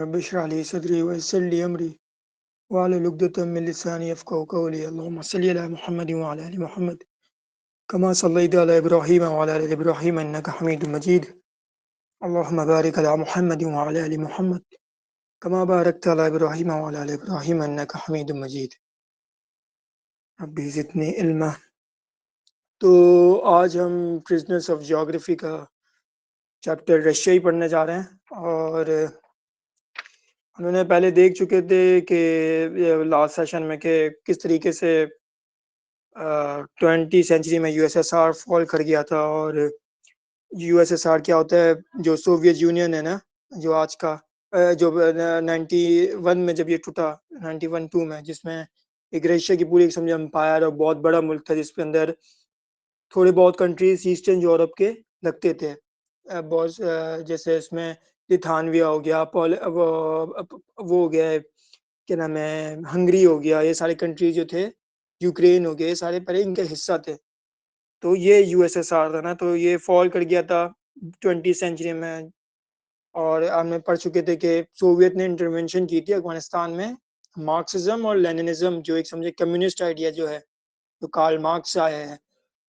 Rabbi इश्रह ली सदरी वयस्सिर ली अमरी वाहलुल उक़दतम मिन लिसानी यफ़क़हू क़ौली अल्लाहुम्मा सल्लि अला मुहम्मद व अला आलि मुहम्मद कमा सल्लैता अला इब्राहीम व अला आलि इब्राहीम इन्नका हमीदुम मजीद अल्लाहुम्मा बारिक अला मुहम्मद व अला आलि मुहम्मद कमा बारकता अला इब्राहीम व अला आलि इब्राहीम इन्नका हमीदुम मजीद रब्बी ज़िदनी इल्मा। तो आज हम प्रिजनर्स ऑफ ज्योग्राफी का चैप्टर रशिया ही पढ़ने जा रहे हैं और उन्होंने पहले देख चुके थे कि लास्ट सेशन में कि किस तरीके से 20 सेंचुरी में यूएसएसआर फॉल कर गया था। और यूएसएसआर क्या होता है, जो सोवियत यूनियन है ना, जो आज का जो 91 में जब ये टूटा, 91-2 में, जिसमें एक रशिया की पूरी समझे एम्पायर और बहुत बड़ा मुल्क था जिसके अंदर थोड़े बहुत कंट्रीज ईस्टर्न यूरोप के लगते थे। बहुत जैसे इसमें लिथानविया हो गया, वो हो गया, क्या नाम है, हंगरी हो गया, ये सारे कंट्रीज जो थे, यूक्रेन हो गया, ये सारे पहले इनका हिस्सा थे। तो ये यूएसएसआर था ना, तो ये फॉल कर गया था 20 सेंचुरी में। और हमने पढ़ चुके थे कि सोवियत ने इंटरवेंशन की थी अफगानिस्तान में। मार्क्सिज्म और लेनिनिज्म, जो एक समझे कम्युनिस्ट आइडिया जो है, जो कार्ल मार्क्स से आया है,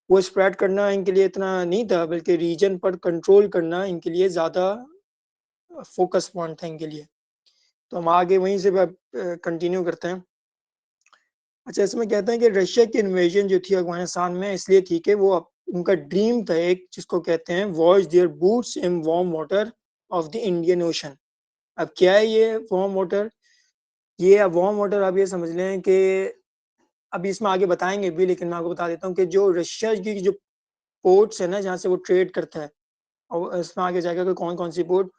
वो स्प्रेड करना इनके लिए इतना नहीं था, बल्कि रीजन पर कंट्रोल करना इनके लिए ज़्यादा फोकस पॉइंट था इनके लिए। तो हम आगे वहीं से कंटिन्यू करते हैं। अच्छा, इसमें कहते हैं कि रशिया की इन्वेजन जो थी अफगानिस्तान में इसलिए थी कि वो उनका ड्रीम था एक, जिसको कहते हैं wash their boots in warm water of the Indian ocean. अब क्या है ये वार्म वाटर? ये वार्म वाटर आप ये समझ लें कि अभी इसमें आगे बताएंगे भी, लेकिन मैं आपको बता देता हूँ कि जो रशिया की जो पोर्ट्स है ना, जहाँ से वो ट्रेड करता है, और इसमें आगे जाकर कि कौन कौन सी पोर्ट,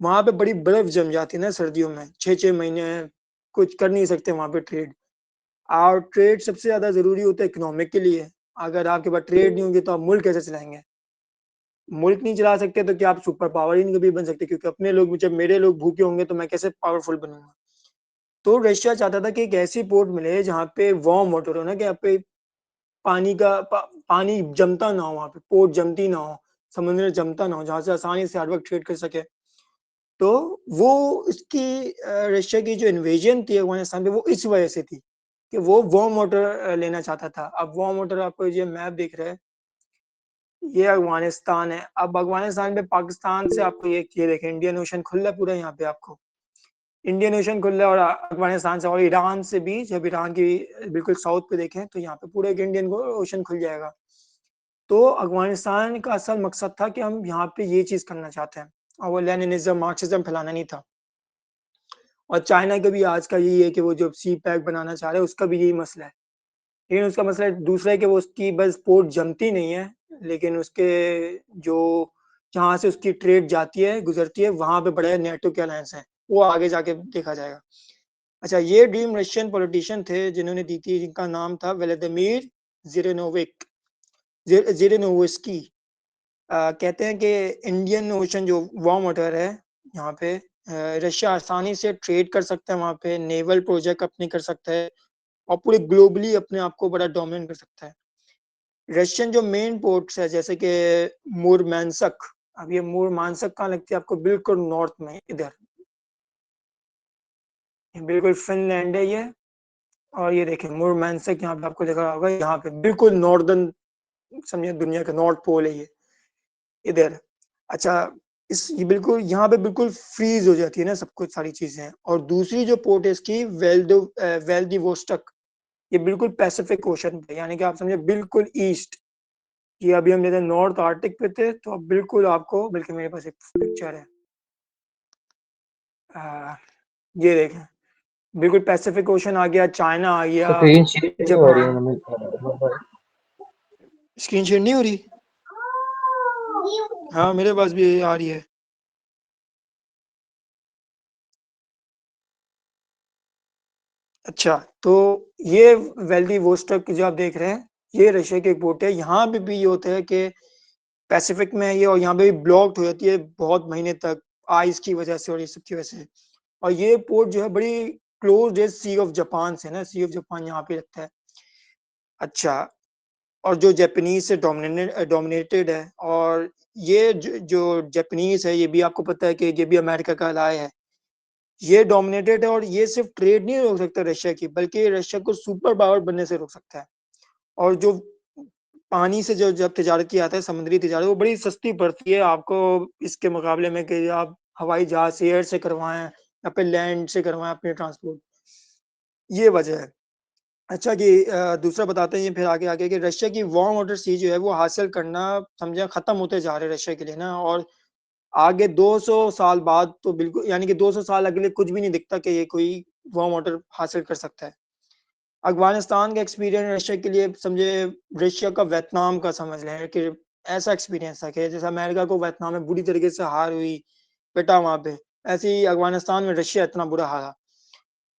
वहां पे बड़ी बर्फ जम जाती है ना सर्दियों में, 6-6 महीने कुछ कर नहीं सकते वहां पे ट्रेड। और ट्रेड सबसे ज्यादा जरूरी होता है इकोनॉमिक के लिए। अगर आपके पास ट्रेड नहीं होगी तो आप मुल्क कैसे चलाएंगे? मुल्क नहीं चला सकते तो क्या आप सुपर पावर ही नहीं कभी बन सकते, क्योंकि अपने लोग, जब मेरे लोग भूखे होंगे तो मैं कैसे पावरफुल बनूंगा। तो रशिया चाहता था कि एक ऐसी पोर्ट मिले जहाँ पे वार्म वाटर हो ना, कि यहाँ पे पानी जमता ना हो, वहाँ पे पोर्ट जमती ना हो, समुद्र जमता ना हो, जहाँ से आसानी से हर वक्त ट्रेड कर सके। तो वो इसकी रशिया की जो इन्वेजन थी अफगानिस्तान पे, वो इस वजह से थी कि वो वार्म वाटर लेना चाहता था। अब वार्म वाटर, आपको ये मैप दिख रहा है, ये अफगानिस्तान है। अब अफगानिस्तान पे पाकिस्तान से आपको ये देखें, इंडियन ओशन खुला है पूरा यहाँ पे, आपको इंडियन ओशन खुला है। और अफगानिस्तान से और ईरान से भी, जब ईरान की बिल्कुल साउथ पे देखें तो यहाँ पे पूरा एक इंडियन ओशन खुल जाएगा। तो अफगानिस्तान का असल मकसद था कि हम यहाँ पे ये चीज करना चाहते हैं, और वो लेनिनिज्म मार्क्सिज्म फैलाना नहीं था। और चाइना का भी आज का यही है कि वो जो सी पैक बनाना चाह रहे हैं, उसका भी यही मसला है। लेकिन उसका मसला दूसरा है कि वो उसकी बस पोर्ट जमती नहीं है, लेकिन उसके जो जहाँ से उसकी ट्रेड जाती है, गुजरती है, वहां पे बड़े नेटो के अलायंस हैं, वो आगे जाके देखा जाएगा। अच्छा, ये ड्रीम रशियन पॉलिटिशियन थे जिन्होंने दी थी, जिनका नाम था व्लादिमीर जिरेनोविक जिरेनोवस्की। कहते हैं कि इंडियन ओशन जो वार्म वाटर है यहाँ पे, रशिया आसानी से ट्रेड कर सकता है, वहाँ पे नेवल प्रोजेक्ट अपने कर सकता है, और पूरे ग्लोबली अपने आप को बड़ा डोमिनेट कर सकता है। रशियन जो मेन पोर्ट्स है, जैसे कि मुरमांस्क। अब ये मुरमांस्क कहाँ लगती है आपको? बिल्कुल नॉर्थ में, इधर बिल्कुल फिनलैंड है ये। और ये देखें मुरमांस्क, यहाँ पे आपको दिख रहा होगा, यहाँ पे बिल्कुल नॉर्दर्न, समझिए दुनिया का नॉर्थ पोल है ये, इधर। अच्छा, इस ये बिल्कुल यहाँ पे बिल्कुल फ्रीज हो जाती है ना सब कुछ, सारी चीजें। और दूसरी जो पोर्ट है इसकी वेल्दिवोस्टक, ये बिल्कुल पैसिफिक ओशन पे, यानी कि आप समझे बिल्कुल ईस्ट। ये अभी हम जैसे नॉर्थ आर्टिक पे थे, तो अब बिल्कुल आपको, बल्कि मेरे पास एक पिक्चर है, ये देखें, बिल्कुल पैसिफिक ओशन आ गया, चाइना आ गया, स्क्रीन शेयर नहीं हो रही जापान। है। स्क्रीन शेयर नहीं हो रही? हाँ, मेरे पास भी आ रही है। अच्छा, तो ये वेल्दिवोस्टक जो आप देख रहे हैं, ये रशिया की एक पोर्ट है। यहाँ पे भी ये होता है कि पैसिफिक में है ये, और यहाँ पे भी ब्लॉक्ड हो जाती है बहुत महीने तक, आइस की वजह से और ये सब की वजह से। और ये पोर्ट जो है बड़ी क्लोज है सी ऑफ जापान से ना, सी ऑफ जापान यहाँ पे लगता है। अच्छा, और जो जापानीज से डोमिनेटेड है। और ये जो जापानीज है, ये भी आपको पता है कि ये भी अमेरिका का अलाय है। ये डोमिनेटेड है और ये सिर्फ ट्रेड नहीं रोक सकता रशिया की, बल्कि रशिया को सुपर पावर बनने से रोक सकता है। और जो पानी से जो जब तिजारत की आता है, समुद्री तिजारत, वो बड़ी सस्ती पड़ती है आपको इसके मुकाबले में कि आप हवाई जहाज से, एयर से करवाएं या फिर लैंड से करवाएं अपने ट्रांसपोर्ट। ये वजह है। अच्छा कि दूसरा बताते हैं ये फिर आगे आगे कि रशिया की वार्म वाटर सी जो है वो हासिल करना समझे खत्म होते जा रहे हैं रशिया के लिए ना। और आगे 200 साल बाद तो बिल्कुल, यानी कि 200 साल अगले कुछ भी नहीं दिखता कि ये कोई वार्म वाटर हासिल कर सकता है। अफगानिस्तान का एक्सपीरियंस रशिया के लिए समझे रशिया का वियतनाम का समझ लें कि ऐसा एक्सपीरियंस था कि जैसे अमेरिका को वियतनाम में बुरी तरीके से हार हुई बेटा वहां पे, ऐसे ही अफगानिस्तान में रशिया इतना बुरा हारा।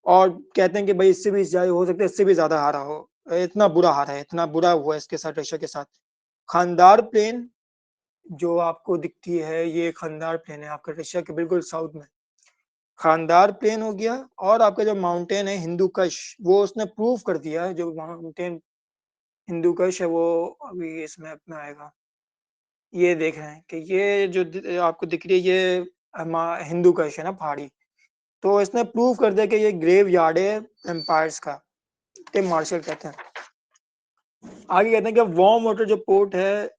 और कहते हैं कि भाई इससे भी ज्यादा हो सकता है, इससे भी ज्यादा हारा हो। इतना बुरा हारा है, इतना बुरा हुआ है इसके साथ, रशिया के साथ। खानदार प्लेन जो आपको दिखती है, ये खानदार प्लेन है आपका रशिया के बिल्कुल साउथ में। खानदार प्लेन हो गया। और आपका जो माउंटेन है हिंदू कश, वो उसने प्रूव कर दिया है, जो माउंटेन हिंदू कश है वो अभी इस मैप में आएगा। ये देख रहे हैं कि ये जो आपको दिख रही है, ये हिंदू कश है ना, पहाड़ी। तो इसने प्रूव कर दिया कि ये ग्रेव यार्ड है एम्पायर्स का। टिम मार्शल कहते हैं। आगे कहते हैं कि वार्म वाटर जो पोर्ट है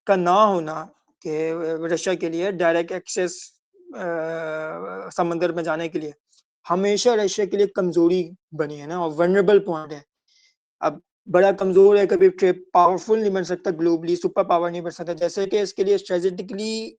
का ना होना, कि रशिया के लिए डायरेक्ट एक्सेस समंदर में जाने के लिए हमेशा रशिया के लिए कमजोरी बनी है ना, और वनरेबल पॉइंट है। अब बड़ा कमजोर है, कभी पावरफुल नहीं बन सकता, ग्लोबली सुपर पावर नहीं बन सकता। जैसे कि इसके लिए स्ट्रेटेजिकली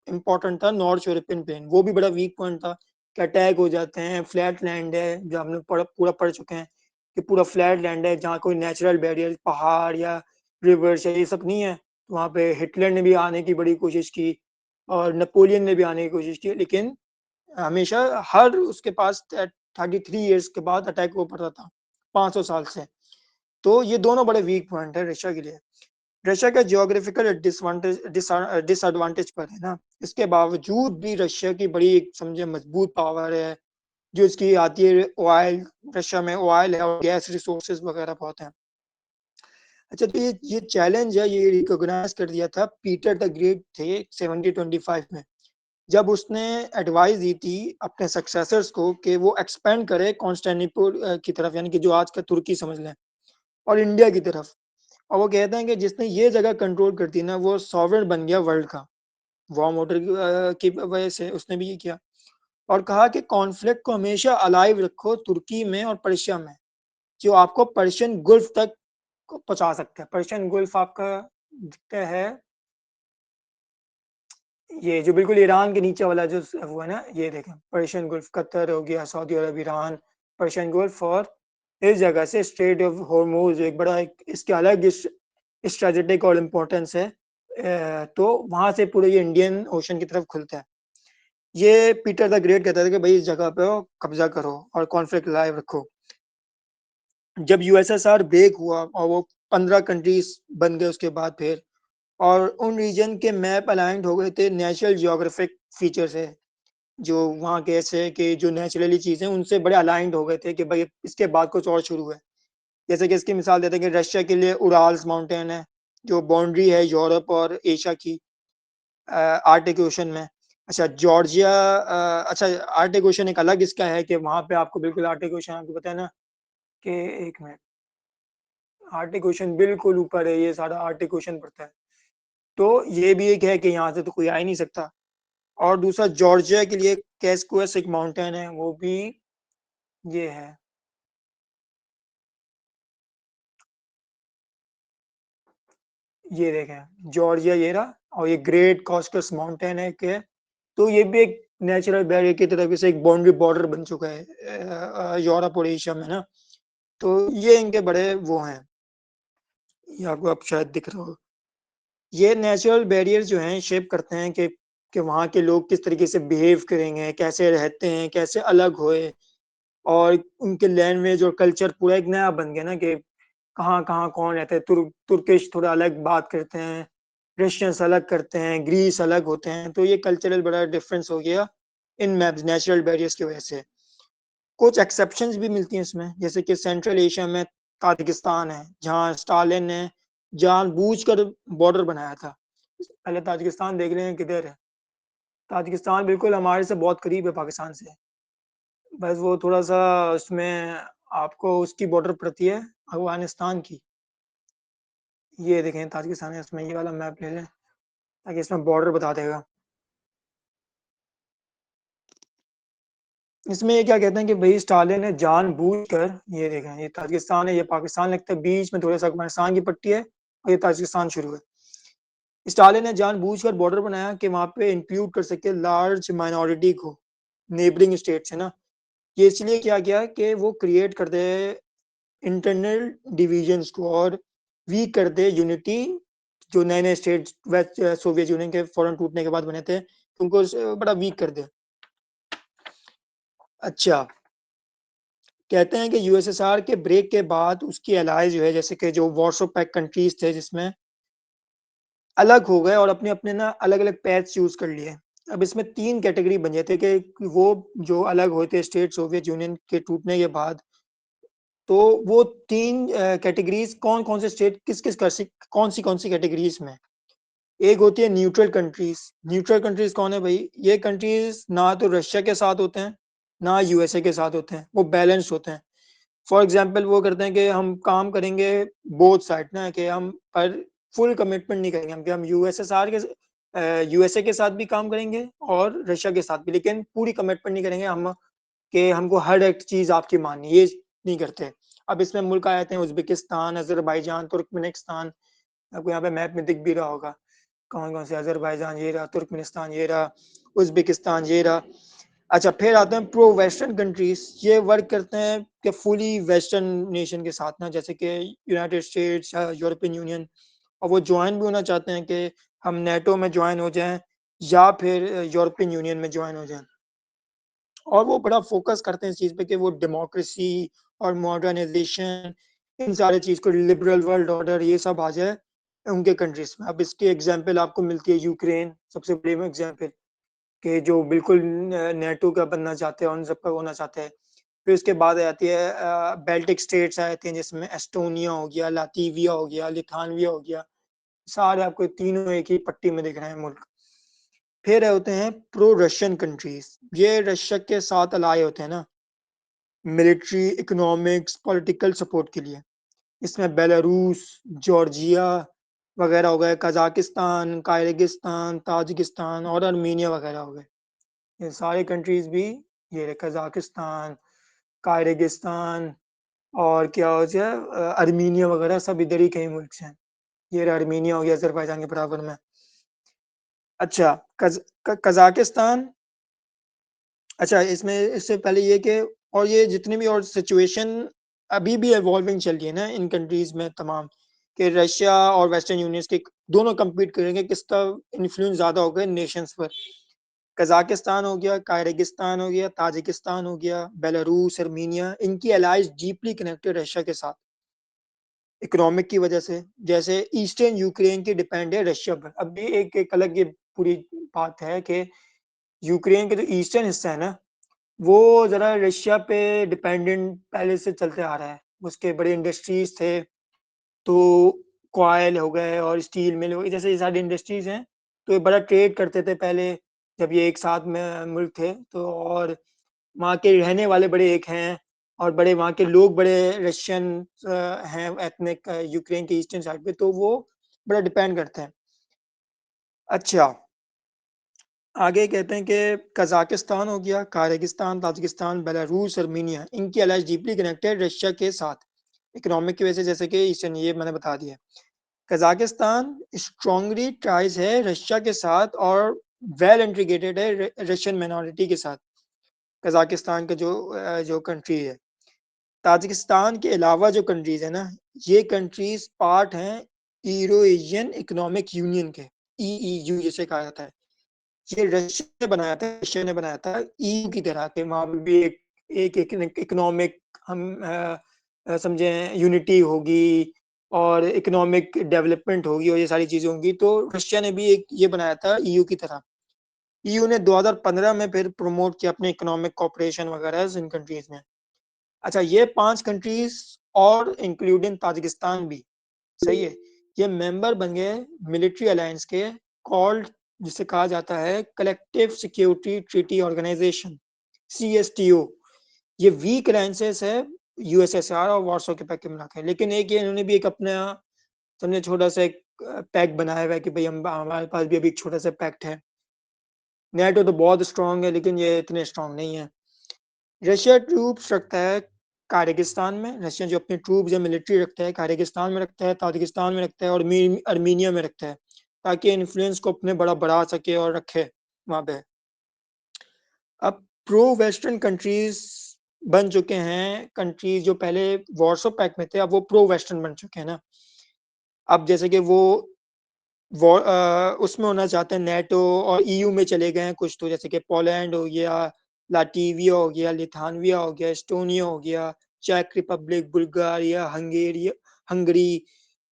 इंपॉर्टेंट था नॉर्थ यूरोपियन प्लेन, वो भी बड़ा वीक पॉइंट था कि अटैक हो जाते हैं। फ्लैट लैंड है, जो हम लोग पूरा पढ़ चुके हैं कि पूरा फ्लैट लैंड है, जहाँ कोई नेचुरल बैरियर पहाड़ या रिवर्स या ये सब नहीं है। तो वहाँ पे हिटलर ने भी आने की बड़ी कोशिश की और नेपोलियन ने भी आने की कोशिश की, लेकिन हमेशा हर उसके पास 33 ईयर्स के बाद अटैक हो पड़ता था, 500 साल से। तो ये दोनों बड़े वीक पॉइंट है रशिया के लिए। रशिया का जियोग्राफिकल डिसएडवांटेज पर है ना, इसके बावजूद भी रशिया की बड़ी एक समझे मजबूत पावर है, जो इसकी आती है ऑयल। रशिया में ऑयल है और गैस रिसोर्सेज वगैरह बहुत हैं। अच्छा, तो ये चैलेंज है, ये रिकॉग्नाइज कर दिया था पीटर द ग्रेट थे 1725 में, जब उसने एडवाइस दी थी अपने सक्सेसर्स को कि वो एक्सपेंड करे कॉन्स्टेंटिनोपल की तरफ, यानी कि जो आज का तुर्की समझ लें, और इंडिया की तरफ। और वो कहते हैं कि जिसने ये जगह कंट्रोल कर दी ना, वो सॉवरेन बन गया वर्ल्ड का। वार्म वाटर की वजह से उसने भी ये किया। और कहा कि कॉन्फ्लिक्ट को हमेशा अलाइव रखो तुर्की में और पर्शिया में, जो आपको पर्शियन गुल्फ तक पहुंचा सकते हैं। पर्शियन गुल्फ आपका दिखता है, ये जो बिल्कुल ईरान के नीचे वाला जो वो है ना, ये देखें पर्शियन गुल्फ, कतर हो गया, सऊदी अरब, ईरान, पर्शियन गुल्फ। और इस जगह से स्ट्रेट ऑफ हॉर्मोज एक बड़ा एक इसके अलग स्ट्रेटेजिक और इम्पोर्टेंस है। तो वहां से पूरे ये इंडियन ओशन की तरफ खुलता है। ये पीटर द ग्रेट कहता था कि भाई इस जगह पे कब्जा करो और कॉन्फ्लिक्ट लाइव रखो। जब यूएसएसआर ब्रेक हुआ और वो 15 कंट्रीज बन गए उसके बाद फिर, और उन रीजन के मैप अलाइंड हो गए थे नेचुरल जियोग्राफिक फीचर से, जो वहाँ के ऐसे कि जो नेचुरली चीजें उनसे बड़े अलाइंड हो गए थे कि भाई इसके बाद कुछ और शुरू है। जैसे कि इसकी मिसाल देते हैं कि रशिया के लिए उराल्स माउंटेन है, जो बाउंड्री है यूरोप और एशिया की आर्टिक ओशन में। अच्छा जॉर्जिया, अच्छा आर्टिक ओशन एक अलग इसका है कि वहां पे आपको बिल्कुल आर्टिक ओशन आपको पता है ना कि, एक मिनट, आर्टिक ओशन बिल्कुल ऊपर है, ये सारा आर्टिक ओशन पड़ता है। तो ये भी एक है कि यहाँ से तो कोई आ ही नहीं सकता। और दूसरा जॉर्जिया के लिए कैस्कुअस एक माउंटेन है, वो भी ये है, ये देखें जॉर्जिया ये रहा। और ये ग्रेट कॉस्कस माउंटेन है के, तो ये भी एक नेचुरल बैरियर की तरफ से एक बाउंड्री बॉर्डर बन चुका है यूरोप और एशिया में ना। तो ये इनके बड़े वो हैं, ये आपको अब शायद दिख रहा हो। ये नेचुरल बैरियर जो हैं शेप करते हैं कि वहाँ के लोग किस तरीके से बिहेव करेंगे, कैसे रहते हैं, कैसे अलग होए। और उनके लैंग्वेज और कल्चर पूरा एक नया बन गया ना, कि कहाँ कहाँ कौन रहता है। तुर्किश थोड़ा अलग बात करते हैं, रशियंस अलग करते हैं, ग्रीस अलग होते हैं। तो ये कल्चरल बड़ा डिफरेंस हो गया इन मैप्स नेचुरल बैरियर्स की वजह से। कुछ एक्सेप्शंस भी मिलती हैं इसमें, जैसे कि सेंट्रल एशिया में ताजिकिस्तान है, जहाँ स्टालिन ने जानबूझकर बॉर्डर बनाया था। पहले ताजिकिस्तान देख रहे हैं किधर है। ताजिकिस्तान बिल्कुल हमारे से बहुत करीब है पाकिस्तान से। बस वो थोड़ा सा उसमें आपको उसकी बॉर्डर पड़ती है अफगानिस्तान की। ये देखें ताजिकिस्तान है, इसमें ये वाला मैप ले लें ताकि इसमें बॉर्डर बता देगा। इसमें ये क्या कहते हैं कि भाई स्टालिन ने जानबूझकर, ये देखें ये ताजिकिस्तान है, ये पाकिस्तान लगता है, बीच में थोड़ा सा अफगानिस्तान की पट्टी है और ये ताजिकिस्तान शुरू है। स्टालिन ने जानबूझकर बॉर्डर बनाया कि वहां पे इंक्लूड कर सके लार्ज माइनॉरिटी को, नेबरिंग स्टेट है ना। ये इसलिए किया गया कि वो क्रिएट कर दे इंटरनल डिविजन्स को और वीक कर दे यूनिटी। जो नए नए स्टेट वेस्ट सोवियत यूनियन के फौरन टूटने के बाद बने थे, उनको बड़ा वीक कर दे। अच्छा, कहते हैं कि यूएसएसआर के ब्रेक के बाद उसकी एलाइज जो है, जैसे कि जो वॉर्सो पैक्ट कंट्रीज थे, जिसमें अलग हो गए और अपने अपने ना अलग अलग पैथ चूज कर लिए। अब इसमें तीन कैटेगरी बन जाते कि वो जो अलग होते स्टेट सोवियत यूनियन के टूटने के बाद, तो वो तीन कैटेगरीज कौन कौन से स्टेट किस किस कौन सी कैटेगरीज में। एक होती है न्यूट्रल कंट्रीज। न्यूट्रल कंट्रीज कौन है भाई? ये कंट्रीज ना तो रशिया के साथ होते हैं ना यूएसए के साथ होते हैं, वो बैलेंस होते हैं। फॉर एग्जाम्पल वो करते हैं कि हम काम करेंगे बोथ साइड ना, कि हम पर फुल कमिटमेंट नहीं करेंगे हम, कि हम यूएसएसआर के यूएसए के साथ भी काम करेंगे और रशिया के साथ भी, लेकिन पूरी कमिटमेंट नहीं करेंगे हम कि हमको हर एक चीज आपकी माननी, ये नहीं करते। अब इसमें मुल्क आ जाते हैं उज्बेकिस्तान, अजरबैजान, तुर्कमेनिस्तान। आपको यहाँ पे मैप में दिख भी रहा होगा कौन कौन से, अजरबैजान ये रहा, तुर्कमेनिस्तान ये रहा, उज्बेकिस्तान ये रहा। अच्छा, फिर आते हैं प्रो वेस्टर्न कंट्रीज। ये वर्क करते हैं कि फुली वेस्टर्न नेशन के साथ ना, जैसे कि यूनाइटेड स्टेट्स या यूरोपियन यूनियन, और वो ज्वाइन भी होना चाहते हैं कि हम नेटो में ज्वाइन हो जाएं या फिर यूरोपियन यूनियन में ज्वाइन हो जाएं। और वो बड़ा फोकस करते हैं इस चीज़ पे कि वो डेमोक्रेसी और मॉडर्नाइजेशन, इन सारे चीज़ को, लिबरल वर्ल्ड ऑर्डर, ये सब आ जाए उनके कंट्रीज में। अब इसकी एग्जांपल आपको मिलती है यूक्रेन, सबसे बड़ी एग्जांपल, कि जो बिल्कुल नेटो का बनना चाहते हैं, उन सबका होना चाहते हैं। फिर उसके बाद आती है बेल्टिक स्टेट्स आ जाती हैं, जिसमें एस्टोनिया हो गया, लातविया हो गया, लिथानविया हो गया। सारे आपको तीनों एक ही पट्टी में दिख रहे हैं मुल्क। फिर होते हैं प्रो रशियन कंट्रीज। ये रशिया के साथ अलाय होते हैं ना, मिलिट्री, इकोनॉमिक्स, पॉलिटिकल सपोर्ट के लिए। इसमें बेलारूस, जॉर्जिया वगैरह हो गए, कजाकिस्तान, कायरगिस्तान, ताजिकिस्तान और अर्मीनिया वगैरह हो गए। ये सारे कंट्रीज भी, ये रहे कजाकिस्तान, कायरगिस्तान और क्या हो जाए अर्मीनिया वगैरह, सब इधर ही कई मुल्क हैं। ये रहा अर्मीनिया हो गया अजरबैजान के बराबर में। अच्छा, कजाकिस्तान। अच्छा, इसमें इससे पहले ये कि, और ये जितनी भी और सिचुएशन अभी भी एवॉल्विंग चल रही है ना इन कंट्रीज में तमाम, कि रशिया और वेस्टर्न यूनियन के दोनों compete करेंगे किसका इन्फ्लुएंस ज्यादा होगा नेशंस पर। कजाकिस्तान हो गया, कायरगिस्तान हो गया, ताजिकिस्तान हो गया, बेलारूस, अर्मीनिया, इनकी एलाइज डीपली कनेक्टेड रशिया के साथ इकोनॉमिक की वजह से। जैसे ईस्टर्न यूक्रेन की डिपेंड है रशिया पर। अब भी एक अलग ये पूरी बात है कि यूक्रेन के जो ईस्टर्न हिस्सा है ना, वो जरा रशिया पे डिपेंडेंट पहले से चलते आ रहा है। उसके बड़े इंडस्ट्रीज थे, तो कॉयल हो गए और स्टील मिल हो गई, जैसे ये सारी इंडस्ट्रीज हैं, तो ये बड़ा ट्रेड करते थे पहले जब ये एक साथ में मुल्क थे। तो और वहाँ के रहने वाले बड़े एक हैं, और बड़े वहाँ के लोग बड़े रशियन हैं एथनिक, यूक्रेन के ईस्टर्न साइड पे, तो वो बड़ा डिपेंड करते हैं। अच्छा, आगे कहते हैं कि कजाकिस्तान हो गया, काजाकिस्तान, ताजिकिस्तान, बेलारूस, अर्मीनिया, इनकी अलाइज डीपली कनेक्टेड रशिया के साथ इकोनॉमिक की वजह से, जैसे कि ईस्टर्न, ये मैंने बता दिया। कजाकिस्तान स्ट्रांगली टाइज है रशिया के साथ और वेल इंटीग्रेटेड है रशियन माइनॉरिटी के साथ। कजाकिस्तान का जो कंट्री है, ताजिकिस्तान के अलावा जो कंट्रीज है ना, ये कंट्रीज पार्ट हैं यूरो एशियन इकोनॉमिक यूनियन के, ईईयू जिसे कहा जाता है। ये रशिया ने बनाया था, रशिया ने बनाया था ईयू की तरह के। वहां पे भी एक इकोनॉमिक, हम समझे, यूनिटी होगी और इकोनॉमिक डेवलपमेंट होगी और ये सारी चीजें होंगी। तो रशिया ने भी एक ये बनाया था ईयू की तरह। ईयू ने 2015 में फिर प्रमोट किया अपने इकोनॉमिक कॉपरेशन वगैरह इन कंट्रीज में। अच्छा, ये 5 कंट्रीज और इंक्लूडिंग ताजिकिस्तान भी, सही है, ये मेंबर बन गए मिलिट्री अलायंस के, कॉल्ड, जिसे कहा जाता है collective security treaty organisation, CSTO. ये वीक अलायंसेस है यूएसएसआर और वार्सो के पैक्ट के मिला के, लेकिन एक ये इन्होंने भी एक अपना समझे छोटा सा एक पैक्ट बनाया हुआ है कि भाई हम हमारे पास भी अभी एक छोटा सा पैक्ट है। नेटो तो बहुत स्ट्रांग है लेकिन ये इतने स्ट्रांग नहीं है। रशिया ट्रूप्स रखता है काजाकिस्तान में, रशिया जो अपने ट्रूप्स या मिलिट्री रखता है काजाकिस्तान में रखता है, ताजिकिस्तान में रखता है और अर्मीनिया में रखता है, ताकि इन्फ्लुएंस को अपने बड़ा बढ़ा सके और रखे वहां पे। अब प्रो वेस्टर्न कंट्रीज बन चुके हैं, कंट्रीज जो पहले वॉर्सो पैक्ट में थे अब वो प्रो वेस्टर्न बन चुके हैं ना। अब जैसे कि वो उसमें होना चाहते हैं नेटो और ईयू में चले गए हैं कुछ, तो जैसे कि पोलैंड हो गया, लाटविया हो गया, लिथानविया हो गया, एस्टोनिया हो गया, चेक Republic, Bulgaria, Hungary,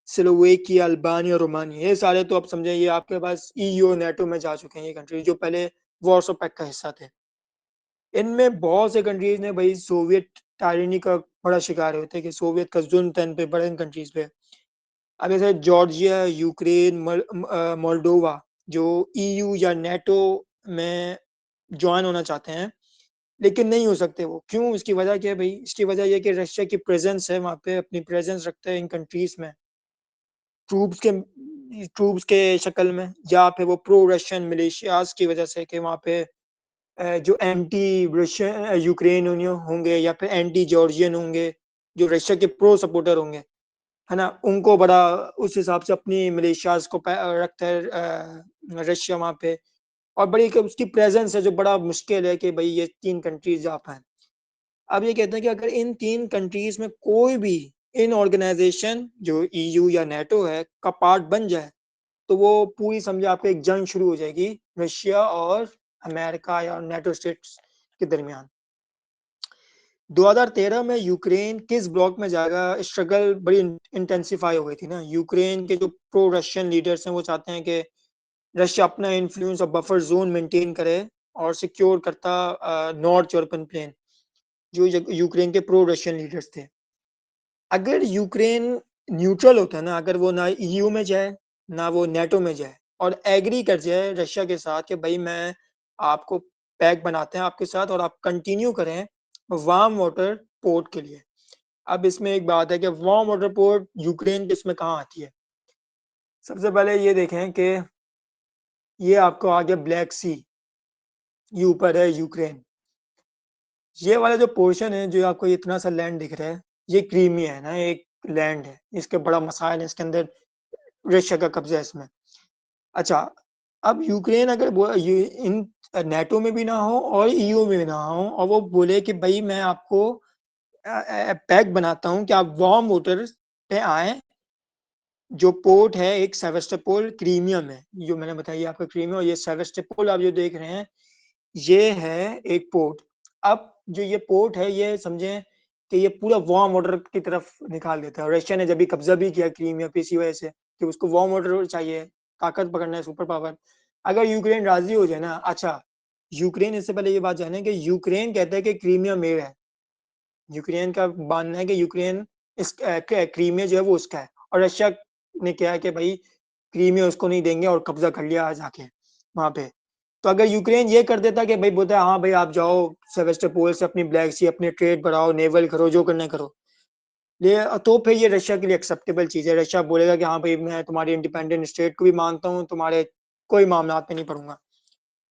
Slovakia, Albania, Romania, ये सारे तो अब समझे ये आपके पास ईयू नेटो में जा चुके हैं, ये कंट्री जो पहले वॉर्सो पैक्ट का हिस्सा थे। इनमें बहुत से कंट्रीज ने भाई सोवियत टायरनी का बड़ा शिकार होते हैं कि सोवियत का जुल्म था इन पे बड़े इन कंट्रीज पे। अब जैसे जॉर्जिया, यूक्रेन, मोल्डोवा जो ईयू या नेटो में ज्वाइन होना चाहते हैं लेकिन नहीं हो सकते वो, क्यों? इसकी वजह क्या है भाई? इसकी वजह यह कि रशिया की प्रेजेंस है वहां पे, अपनी प्रेजेंस रखते हैं इन कंट्रीज में ट्रूप्स के शक्ल में, या फिर वो प्रो रशियन मिलिशियाज की वजह से कि वहां पे जो एंटी रशियन यूक्रेन होंगे या फिर एंटी जॉर्जियन होंगे जो रशिया के प्रो सपोर्टर होंगे, है ना, उनको बड़ा उस हिसाब से अपनी मलेशियाज को रखता है रशिया वहां पे। और बड़ी उसकी प्रेजेंस है जो बड़ा मुश्किल है कि भाई ये तीन कंट्रीज जा पाए। अब ये कहते हैं कि अगर इन तीन कंट्रीज में कोई भी इन ऑर्गेनाइजेशन जो ईयू या नेटो है का पार्ट बन जाए तो वो पूरी समझे आपको एक जंग शुरू हो जाएगी रशिया और अमेरिका या नेटो स्टेट्स के दरमियान। 2013 में यूक्रेन किस ब्लॉक में जाएगा, स्ट्रगल बड़ी इंटेंसिफाई हो गई थी ना। यूक्रेन के जो प्रो रशियन लीडर्स हैं वो चाहते हैं कि रशिया अपना इन्फ्लुएंस और बफर जोन मेंटेन करे और सिक्योर करता नॉर्थ यूरोपियन प्लेन, जो यूक्रेन के प्रो रशियन लीडर्स थे। अगर यूक्रेन न्यूट्रल होता है ना, अगर वो ना ईयू में जाए ना वो नेटो में जाए और एग्री कर जाए रशिया के साथ कि भाई मैं आपको पैक बनाते हैं आपके साथ और आप कंटिन्यू करें वार्म वाटर पोर्ट के लिए। अब इसमें एक बात है कि वार्म वाटर पोर्ट यूक्रेन के इसमें कहाँ आती है। सबसे पहले ये देखें कि ये आपको आ गया ब्लैक सी, ये ऊपर है यूक्रेन। ये वाला जो पोर्शन है जो आपको इतना सा लैंड दिख रहा है ये क्रीमिया है ना, एक लैंड है, इसके बड़ा मसाइल है, इसके अंदर रशिया का कब्जा है इसमें। अच्छा, अब यूक्रेन अगर इन नेटो में भी ना हो और ईयू में भी ना हो और वो बोले कि भाई मैं आपको पैक बनाता हूं कि आप वार्म वाटर पे आए, जो पोर्ट है एक सेवेस्टोपोल क्रीमिया में, जो मैंने बताया आपका क्रीमिया, और ये सेवेस्टोपोल आप जो देख रहे हैं ये है एक पोर्ट। अब जो ये पोर्ट है ये समझें कि ये पूरा वार्म वाटर की तरफ निकाल देता है। रशिया ने जब भी कब्जा भी किया क्रीमिया पे इसी वजह से कि उसको वार्म वाटर चाहिए, ताकत पकड़ना है, सुपर पावर। अगर यूक्रेन राजी हो जाए ना, अच्छा यूक्रेन, इससे पहले ये बात जाने कि यूक्रेन कहता है कि क्रीमिया मेरा है, यूक्रेन का मानना है कि यूक्रेन इस क्रीमिया जो है वो उसका है, और रशिया ने क्या है कि भाई क्रीमिया उसको नहीं देंगे और कब्जा कर लिया जाके वहां पे। तो अगर यूक्रेन ये कर देता कि भाई बोलता है हाँ भाई आप जाओ सेवेस्टोपोल से अपनी ब्लैक सी अपने ट्रेड बढ़ाओ, नेवल करो, जो करना करो, ये तो फिर ये रशिया के लिए एक्सेप्टेबल चीज है। रशिया बोलेगा कि हाँ भाई मैं तुम्हारी इंडिपेंडेंट स्टेट को भी मानता हूँ, तुम्हारे कोई मामला में नहीं पड़ूंगा।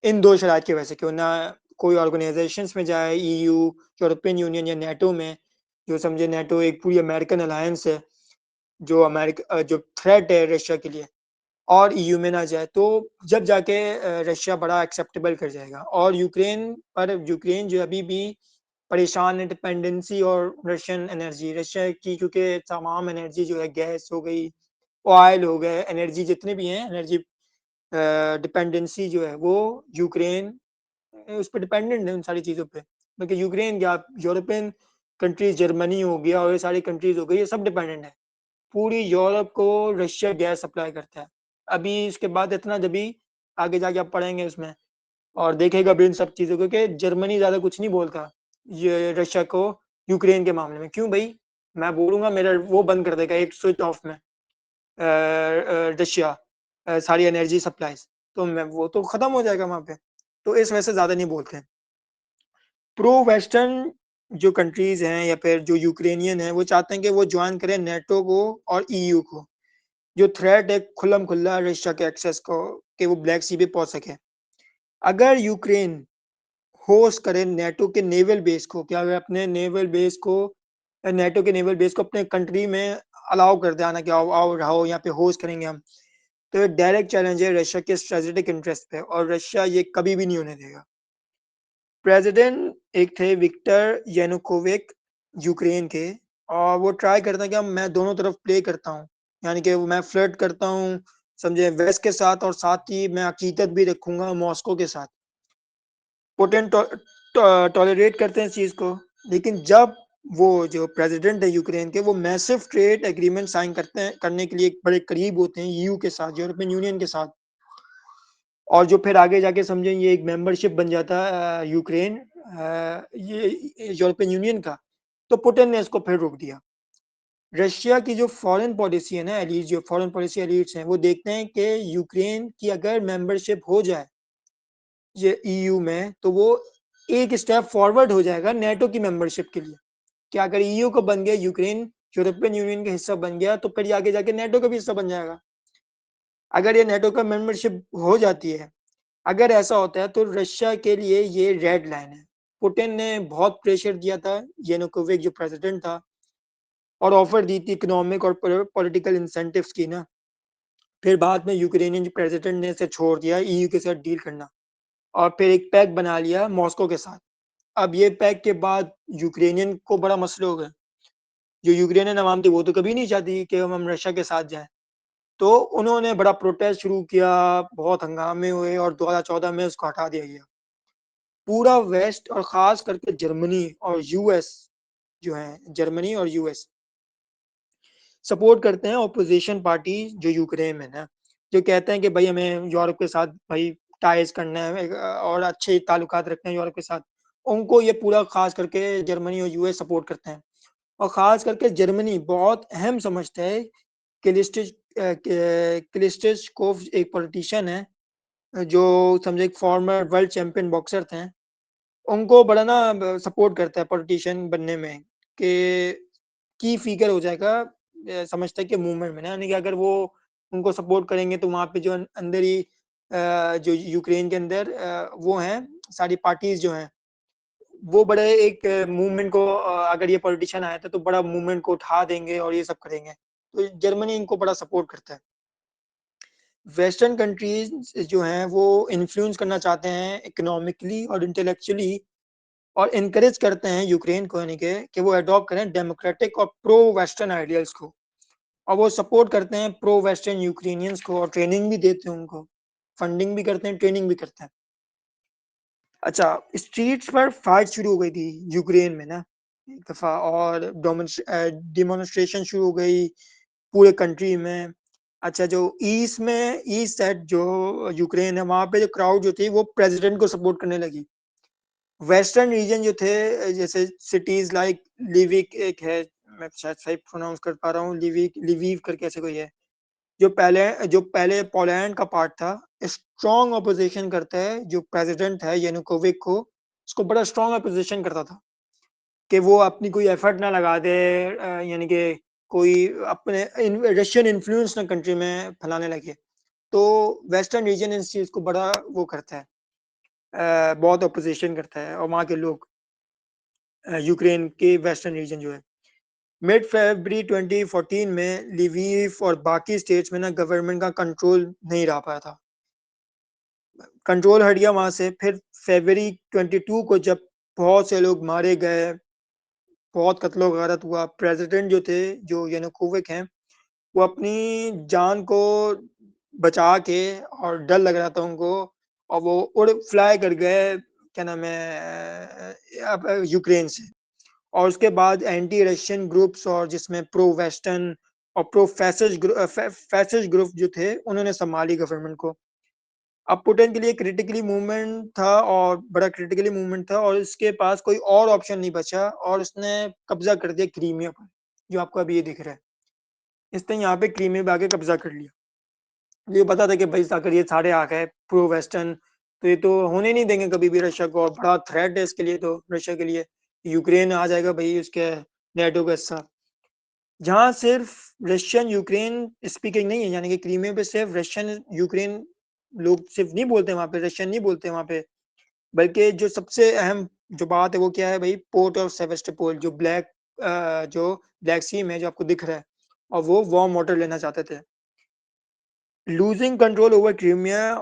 इन दो शराइत की वजह से क्यों ना कोई ऑर्गेनाइजेशंस में जाए, ईयू, यूरोपियन यूनियन या नेटो में, जो समझे नेटो एक पूरी अमेरिकन अलायंस है जो अमेरिका जो थ्रेट है रशिया के लिए, और ईयू में ना जाए तो जब जाके रशिया बड़ा एक्सेप्टेबल कर जाएगा। और यूक्रेन पर, यूक्रेन जो अभी भी परेशान है डिपेंडेंसी और रशियन एनर्जी, रशिया की, क्योंकि तमाम एनर्जी जो है गैस हो गई, ऑयल हो गए, एनर्जी जितने भी हैं एनर्जी डिपेंडेंसी जो है वो यूक्रेन उस पर डिपेंडेंट है उन सारी चीज़ों पे। बल्कि यूक्रेन क्या, यूरोपियन कंट्रीज, जर्मनी हो गया और ये सारी कंट्रीज हो गई, ये सब डिपेंडेंट है। पूरी यूरोप को रशिया गैस सप्लाई करता है। अभी इसके बाद इतना जब भी आगे जाके आप पढ़ेंगे उसमें और देखेगा भी इन सब चीज़ों को कि जर्मनी ज़्यादा कुछ नहीं बोलता ये रशिया को यूक्रेन के मामले में। क्यों भाई? मैं बोलूंगा मेरा वो बंद कर देगा एक स्विच ऑफ में रशिया सारी एनर्जी सप्लाईज, तो मैं वो तो खत्म हो जाएगा वहां पे। तो इस वजह से ज्यादा नहीं बोलते हैं। प्रो वेस्टर्न जो कंट्रीज हैं या फिर जो यूक्रेनियन है वो चाहते हैं कि वो ज्वाइन करें नेटो को और ईयू को। जो थ्रेट है खुल्लम खुल्ला रशिया के एक्सेस को कि वो ब्लैक सी पे पहुंच सके। अगर यूक्रेन होस्ट करे नेटो के नेवल बेस को, क्या वे अपने नेवल बेस को नेटो के नेवल बेस को अपने कंट्री में अलाउ कर दे आना कि आओ आओ रहो यहाँ पे होस्ट करेंगे हम, तो ये डायरेक्ट चैलेंज है रशिया के स्ट्रेटेजिक इंटरेस्ट पे और रशिया ये कभी भी नहीं होने देगा। प्रेसिडेंट एक थे विक्टर यानुकोविक यूक्रेन के, और वो ट्राई करता है कि मैं दोनों तरफ प्ले करता हूँ, यानी कि मैं फ्लर्ट करता हूँ समझे वेस्ट के साथ और साथ ही मैं अकीदत भी रखूंगा मॉस्को के साथ। पुतिन टॉलरेट करते हैं इस चीज को, लेकिन जब वो जो प्रेसिडेंट है यूक्रेन के वो मैसिव ट्रेड एग्रीमेंट साइन करते हैं करने के लिए बड़े करीब होते हैं यूयू के साथ, यूरोपियन यूनियन के साथ, और जो फिर आगे जाके समझे ये एक मेंबरशिप बन जाता है यूक्रेन ये यूरोपियन यूनियन का, तो पुतिन ने इसको फिर रोक दिया। रशिया की जो फॉरेन पॉलिसी है ना एलीट, जो फॉरेन पॉलिसी एलीट्स हैं वो देखते हैं कि यूक्रेन की अगर मेंबरशिप हो जाए ये ईयू में तो वो एक स्टेप फॉरवर्ड हो जाएगा नेटो की मेंबरशिप के लिए। कि अगर ईयू को बन गया यूक्रेन यूरोपियन यूनियन का हिस्सा बन गया तो फिर आगे जाके नेटो का भी हिस्सा बन जाएगा। अगर ये नेटो का मेंबरशिप हो जाती है, अगर ऐसा होता है तो रशिया के लिए ये रेड लाइन है। पुतिन ने बहुत प्रेशर दिया था यानुकोविच जो प्रेसिडेंट था, और ऑफर दी थी इकोनॉमिक और पॉलिटिकल इंसेंटिव्स की ना। फिर बाद में यूक्रेनियन प्रेसिडेंट ने इसे छोड़ दिया ईयू के साथ डील करना, और फिर एक पैक्ट बना लिया मॉस्को के साथ। अब ये पैक्ट के बाद यूक्रेनियन को बड़ा मसले हो गए। जो यूक्रेनियन अवाम थी वो तो कभी नहीं चाहती कि हम रशिया के साथ जाएं, तो उन्होंने बड़ा प्रोटेस्ट शुरू किया, बहुत हंगामे हुए और 2014 में उसको हटा दिया गया। पूरा वेस्ट और खास करके जर्मनी और यूएस जो है, जर्मनी और यूएस सपोर्ट करते हैं ऑपोजिशन पार्टी जो यूक्रेन में ना, जो कहते हैं कि भाई हमें यूरोप के साथ भाई टाइज करना है और अच्छे ताल्लुकात रखने हैं यूरोप के साथ। उनको ये पूरा खास करके जर्मनी और यूएस सपोर्ट करते हैं, और खास करके जर्मनी बहुत अहम समझता है। क्लिस्टिच क्लिस्टिचकोव एक पॉलिटिशियन है जो समझे एक फॉर्मर वर्ल्ड चैंपियन बॉक्सर थे, उनको बड़ा ना सपोर्ट करता है पॉलिटिशियन बनने में कि की फिगर हो जाएगा समझता है कि मूवमेंट में ना, यानी कि अगर वो उनको सपोर्ट करेंगे तो वहाँ पे जो अंदर ही जो यूक्रेन के अंदर वो हैं सारी पार्टीज जो हैं वो बड़े एक मूवमेंट को अगर ये पॉलिटिशियन आए थे तो बड़ा मूवमेंट को उठा देंगे और ये सब करेंगे, तो जर्मनी इनको बड़ा सपोर्ट करता है। वेस्टर्न कंट्रीज जो हैं वो इन्फ्लुएंस करना चाहते हैं इकोनॉमिकली और इंटेलेक्चुअली, और इनकरेज करते हैं यूक्रेन को, यानी कि वो अडॉप्ट करें डेमोक्रेटिक और प्रो वेस्टर्न आइडियल्स को, और वो सपोर्ट करते हैं प्रो वेस्टर्न यूक्रेनियंस को और ट्रेनिंग भी देते हैं उनको, फंडिंग भी करते हैं ट्रेनिंग भी करते हैं। अच्छा, स्ट्रीट्स पर फाइट शुरू हो गई थी यूक्रेन में ना एक दफा, और डिमोन्स्ट्रेशन शुरू हो गई पूरे कंट्री में। अच्छा, जो ईस्ट में ईस्ट साइड जो यूक्रेन है वहां पे जो क्राउड जो थी वो प्रेसिडेंट को सपोर्ट करने लगी। वेस्टर्न रीजन जो थे जैसे सिटीज लाइक लिविक एक है, मैं शायद सही प्रोनाउंस कर पा रहा हूँ, लिविक लिविव करके ऐसे कोई है, जो पहले पोलैंड का पार्ट था, स्ट्रॉन्ग अपोजिशन करता है जो प्रेसिडेंट है यानुकोविक को, उसको बड़ा स्ट्रॉन्ग अपोजिशन करता था कि वो अपनी कोई एफर्ट ना लगा दे, यानी कि कोई अपने रशियन इन्फ्लुएंस ना कंट्री में फैलाने लगे। तो वेस्टर्न रीजन इस चीज को बड़ा वो करता है, बहुत अपोजिशन करता है, और वहाँ के लोग यूक्रेन के वेस्टर्न रीजन जो है। मिड फरवरी 2014 में लिविव और बाकी स्टेट्स में ना गवर्नमेंट का कंट्रोल नहीं रह पाया था, कंट्रोल हट गया वहां से। फिर फरवरी 22 को जब बहुत से लोग मारे गए, बहुत कत्लो गारत हुआ, प्रेसिडेंट जो थे जो यानुकोविक हैं वो अपनी जान को बचा के, और डर लग रहा था उनको, और वो उड़ फ्लाई कर गए क्या नाम है यूक्रेन से। और उसके बाद एंटी रशियन ग्रुप्स और जिसमें प्रो वेस्टर्न और प्रो फैसिस्ट ग्रुप जो थे उन्होंने संभाली गवर्नमेंट को। अब पुतिन के लिए क्रिटिकली मूवमेंट था, और बड़ा क्रिटिकली मूवमेंट था, और इसके पास कोई और ऑप्शन नहीं बचा, और उसने कब्जा कर दिया क्रीमिया पर, जो आपको अभी ये दिख रहा है। इसने यहाँ पे क्रीमिया पे आके कब्जा कर लिया। ये पता था कि भाई अगर ये सारे आ गए प्रो वेस्टर्न तो ये तो होने नहीं देंगे कभी भी रशिया को, और बड़ा थ्रेट है इसके लिए तो रशिया के लिए। यूक्रेन आ जाएगा भाई उसके नेटो का हिस्सा। जहाँ सिर्फ रशियन यूक्रेन स्पीकिंग नहीं है, यानी कि क्रीमिया पे सिर्फ रशियन यूक्रेन लोग सिर्फ नहीं बोलते, वहां पे रशियन नहीं बोलते वहां पे, बल्कि जो सबसे अहम जो बात है वो क्या है भाई, पोर्ट ऑफ सेवेस्टोपोल, जो ब्लैक सी में जो आपको दिख रहा है, और वो वार्म वाटर लेना चाहते थे। लूजिंग कंट्रोल ओवर क्रीमिया,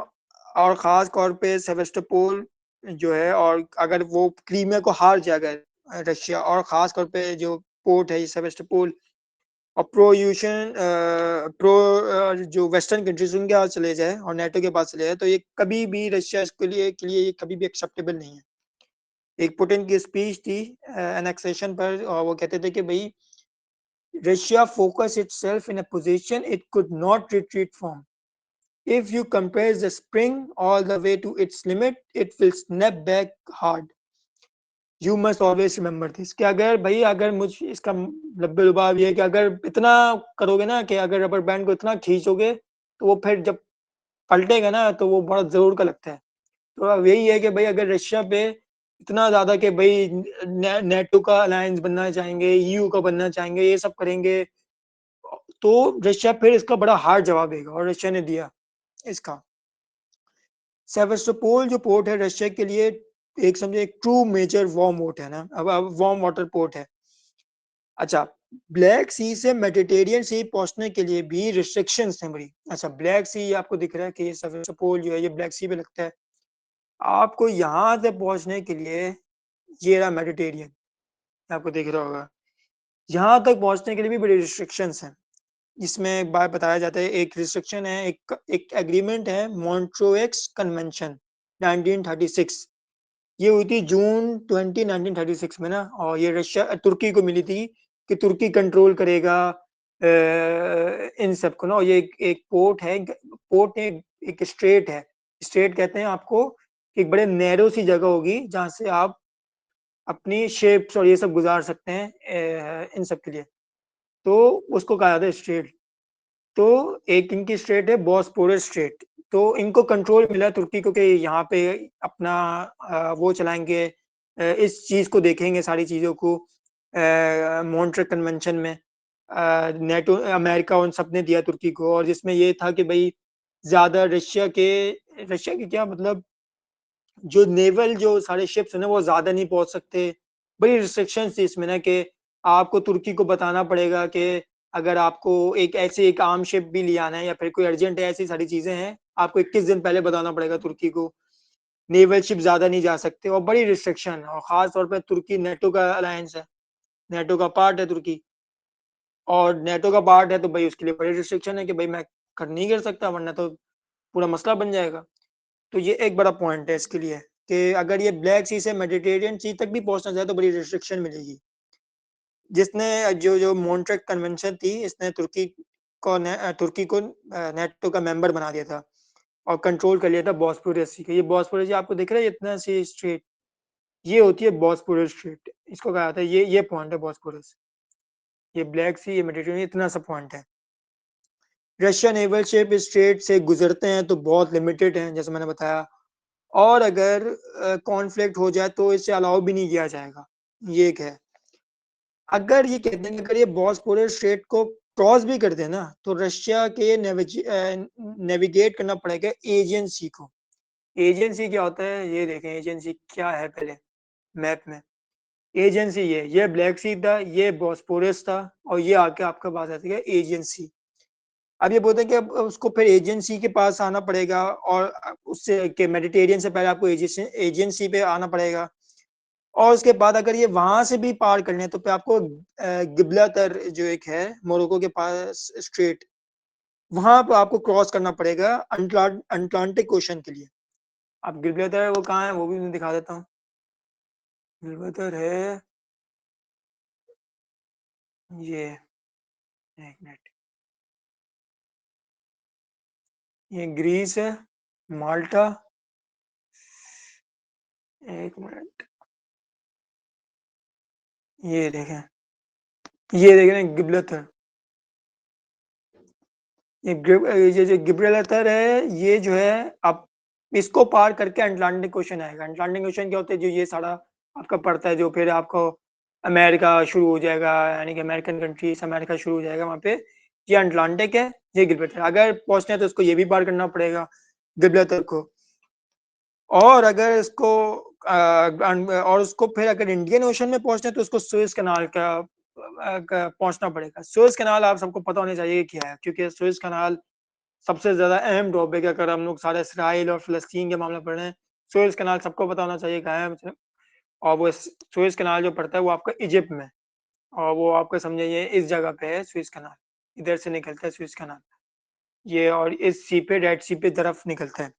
और खास तौर पे सेवेस्टोपोल जो है, और अगर वो क्रीमिया को हार जाएगा रशिया, और खास तौर पे जो पोर्ट है सेवेस्टोपोल, और जो वेस्टर्न कंट्रीज उनके पास चले जाए और नेटो के पास चले जाए, तो ये कभी भी रशिया के लिए ये कभी भी एक्सेप्टेबल नहीं है। एक पुतिन की स्पीच थी एनेक्सेशन पर, और वो कहते थे कि भाई Russia focus itself in a position it could not retreat from. If you compress the spring all the way to its limit, it will snap back hard. You must always remember this, कि अगर भाई, अगर मुझ इसका लब्बे लुबाव ये है कि अगर इतना करोगे ना, कि अगर रबर बैंड को इतना खींचोगे, तो वो फिर जब पलटेगा ना तो वो बड़ा जरूर का लगता है। तो अब यही है कि भाई अगर रशिया पे इतना ज्यादा कि भाई नेटो का अलायंस बनना चाहेंगे, ईयू का बनना चाहेंगे, ये सब करेंगे, तो रशिया फिर इसका बड़ा हार्ड जवाब देगा, और रशिया ने दिया इसका। सेवेस्टोपोल जो पोर्ट है रशिया के लिए एक समझे एक ट्रू मेजर वार्म पोर्ट है ना, अब वार्म वाटर पोर्ट है। अच्छा, ब्लैक सी से मेडिटेरियन सी पहुंचने के लिए भी रिस्ट्रिक्शंस हैं बड़ी। अच्छा, ब्लैक सी आपको दिख रहा है कि ये सेवेस्टोपोल जो है ये ब्लैक सी पे लगता है। आपको यहाँ से पहुंचने के लिए ये रहा मेडिटेरियन, आपको दिख रहा होगा। यहाँ तक पहुंचने के लिए भी बड़ी रिस्ट्रिक्शंस हैं। इसमें एक बात बताया जाता है, एक रिस्ट्रिक्शन है, एक एग्रीमेंट है, मॉन्ट्रोएक्स कन्वेंशन 1936। ये हुई थी जून 20 1936 में ना, और ये रशिया तुर्की को मिली थी कि तुर्की कंट्रोल करेगा इन सब को ना। और ये एक पोर्ट है, पोर्ट एक, एक स्ट्रेट है। स्ट्रेट कहते हैं आपको, एक बड़े नैरो सी जगह होगी जहां से आप अपनी शेप्स और ये सब गुजार सकते हैं इन सब के लिए, तो उसको कहा जाता है स्ट्रेट। तो एक इनकी स्ट्रेट है बॉस्पोरस स्ट्रेट। तो इनको कंट्रोल मिला तुर्की को कि यहाँ पे अपना वो चलाएंगे, इस चीज को देखेंगे, सारी चीजों को मॉन्ट्रियल कन्वेंशन में नेटो अमेरिका उन सब ने दिया तुर्की को, और जिसमें ये था कि भाई ज्यादा रशिया के क्या मतलब, जो नेवल जो सारे शिप्स है ना वो ज्यादा नहीं पहुंच सकते। बड़ी रिस्ट्रिक्शन थी इसमें ना, कि आपको तुर्की को बताना पड़ेगा कि अगर आपको एक आर्म शिप भी ले आना है, या फिर कोई अर्जेंट है, ऐसी सारी चीजें हैं, आपको 21 दिन पहले बताना पड़ेगा तुर्की को। नेवल शिप ज्यादा नहीं जा सकते, और बड़ी रिस्ट्रिक्शन, और खास तौर पर तुर्की नेटो का अलायंस है, नेटो का पार्ट है तुर्की, और नेटो का पार्ट है, तो भाई उसके लिए बड़ी रिस्ट्रिक्शन है कि भाई मैं कर नहीं कर सकता, वरना तो पूरा मसला बन जाएगा। तो ये एक बड़ा पॉइंट है इसके लिए, कि अगर ये ब्लैक सी से मेडिटेरियन सी तक भी पहुंचना चाहे तो बड़ी रिस्ट्रिक्शन मिलेगी। जिसने जो जो मॉन्ट्रेक कन्वेंशन थी, इसने तुर्की को नेटो का मेंबर बना दिया था, और कंट्रोल कर लिया था बॉस्पोरस सी का। ये बॉस्पोरस आपको दिख रहा है इतना सी स्ट्रेट, ये होती है बॉस्पोरस स्ट्रेट, इसको कहा जाता है, ये पॉइंट है बॉस्पोरस। ये ब्लैक सी, ये मेडिटेरियन, इतना सा पॉइंट है। रशियन नेवल शिप स्ट्रेट से गुजरते हैं तो बहुत लिमिटेड हैं, जैसे मैंने बताया, और अगर कॉन्फ्लिक्ट हो जाए तो इसे अलाउ भी नहीं किया जाएगा। ये एक है। अगर ये कहते हैं कि अगर ये बॉस्पोरस स्ट्रेट को क्रॉस भी कर देना, तो रशिया के नेविगेट करना पड़ेगा एजेंसी को। एजेंसी क्या होता है ये देखें, एजेंसी क्या है पहले मैप में। एजेंसी ये ब्लैक सी था, ये बॉस्पोरस था, और ये आके आपके पास आती है एजेंसी। अब ये बोलते हैं कि अब उसको फिर एजेंसी के पास आना पड़ेगा, और उससे के मेडिटेरियन से पहले आपको एजेंसी पे आना पड़ेगा, और उसके बाद अगर ये वहां से भी पार करने तो फिर आपको गिब्राल्टर जो एक है मोरक्को के पास स्ट्रेट, वहां पर आपको क्रॉस करना पड़ेगा अटलांटिक ओशन के लिए। अब गिब्राल्टर वो कहाँ है वो भी मैं दिखा देता हूँ। गिब्राल्टर है ये, एक मिनट, ये ग्रीस है, माल्टा, एक मिनट, ये देखें, ये देखें ना गिब्राल्टर। ये जो गिब्राल्टर है ये जो है, अब इसको पार करके अटलांटिक ओशन आएगा। अटलांटिक ओशन क्या होता है, जो ये सारा आपका पड़ता है, जो फिर आपको अमेरिका शुरू हो जाएगा, यानी कि अमेरिकन कंट्रीज अमेरिका शुरू हो जाएगा वहाँ पे। ये अटलांटिक है, ये गिब्रल्टर। अगर पहुंचना है तो उसको ये भी पार करना पड़ेगा, गिब्रल्टर को। और अगर इसको और उसको फिर अगर इंडियन ओशन में पहुंचना है तो उसको सुएज कनाल का पहुंचना पड़ेगा। सुएज कनाल आप सबको पता होना चाहिए क्या है, क्योंकि सुएज कनाल सबसे ज्यादा अहम टॉपिक है। अगर हम लोग सारे इसराइल और फिलिस्तीन के मामला पढ़ रहे हैं, सुएज कनाल सबको पता होना चाहिए क्या है। और वो सुएज कनाल जो पड़ता है वो आपका इजिप्ट में, और वो आपका समझिए इस जगह पे है सुएज कनाल, इधर से निकलता है सुएज कनाल ये, और इस सी पे, रेड सी पे तरफ निकलता है।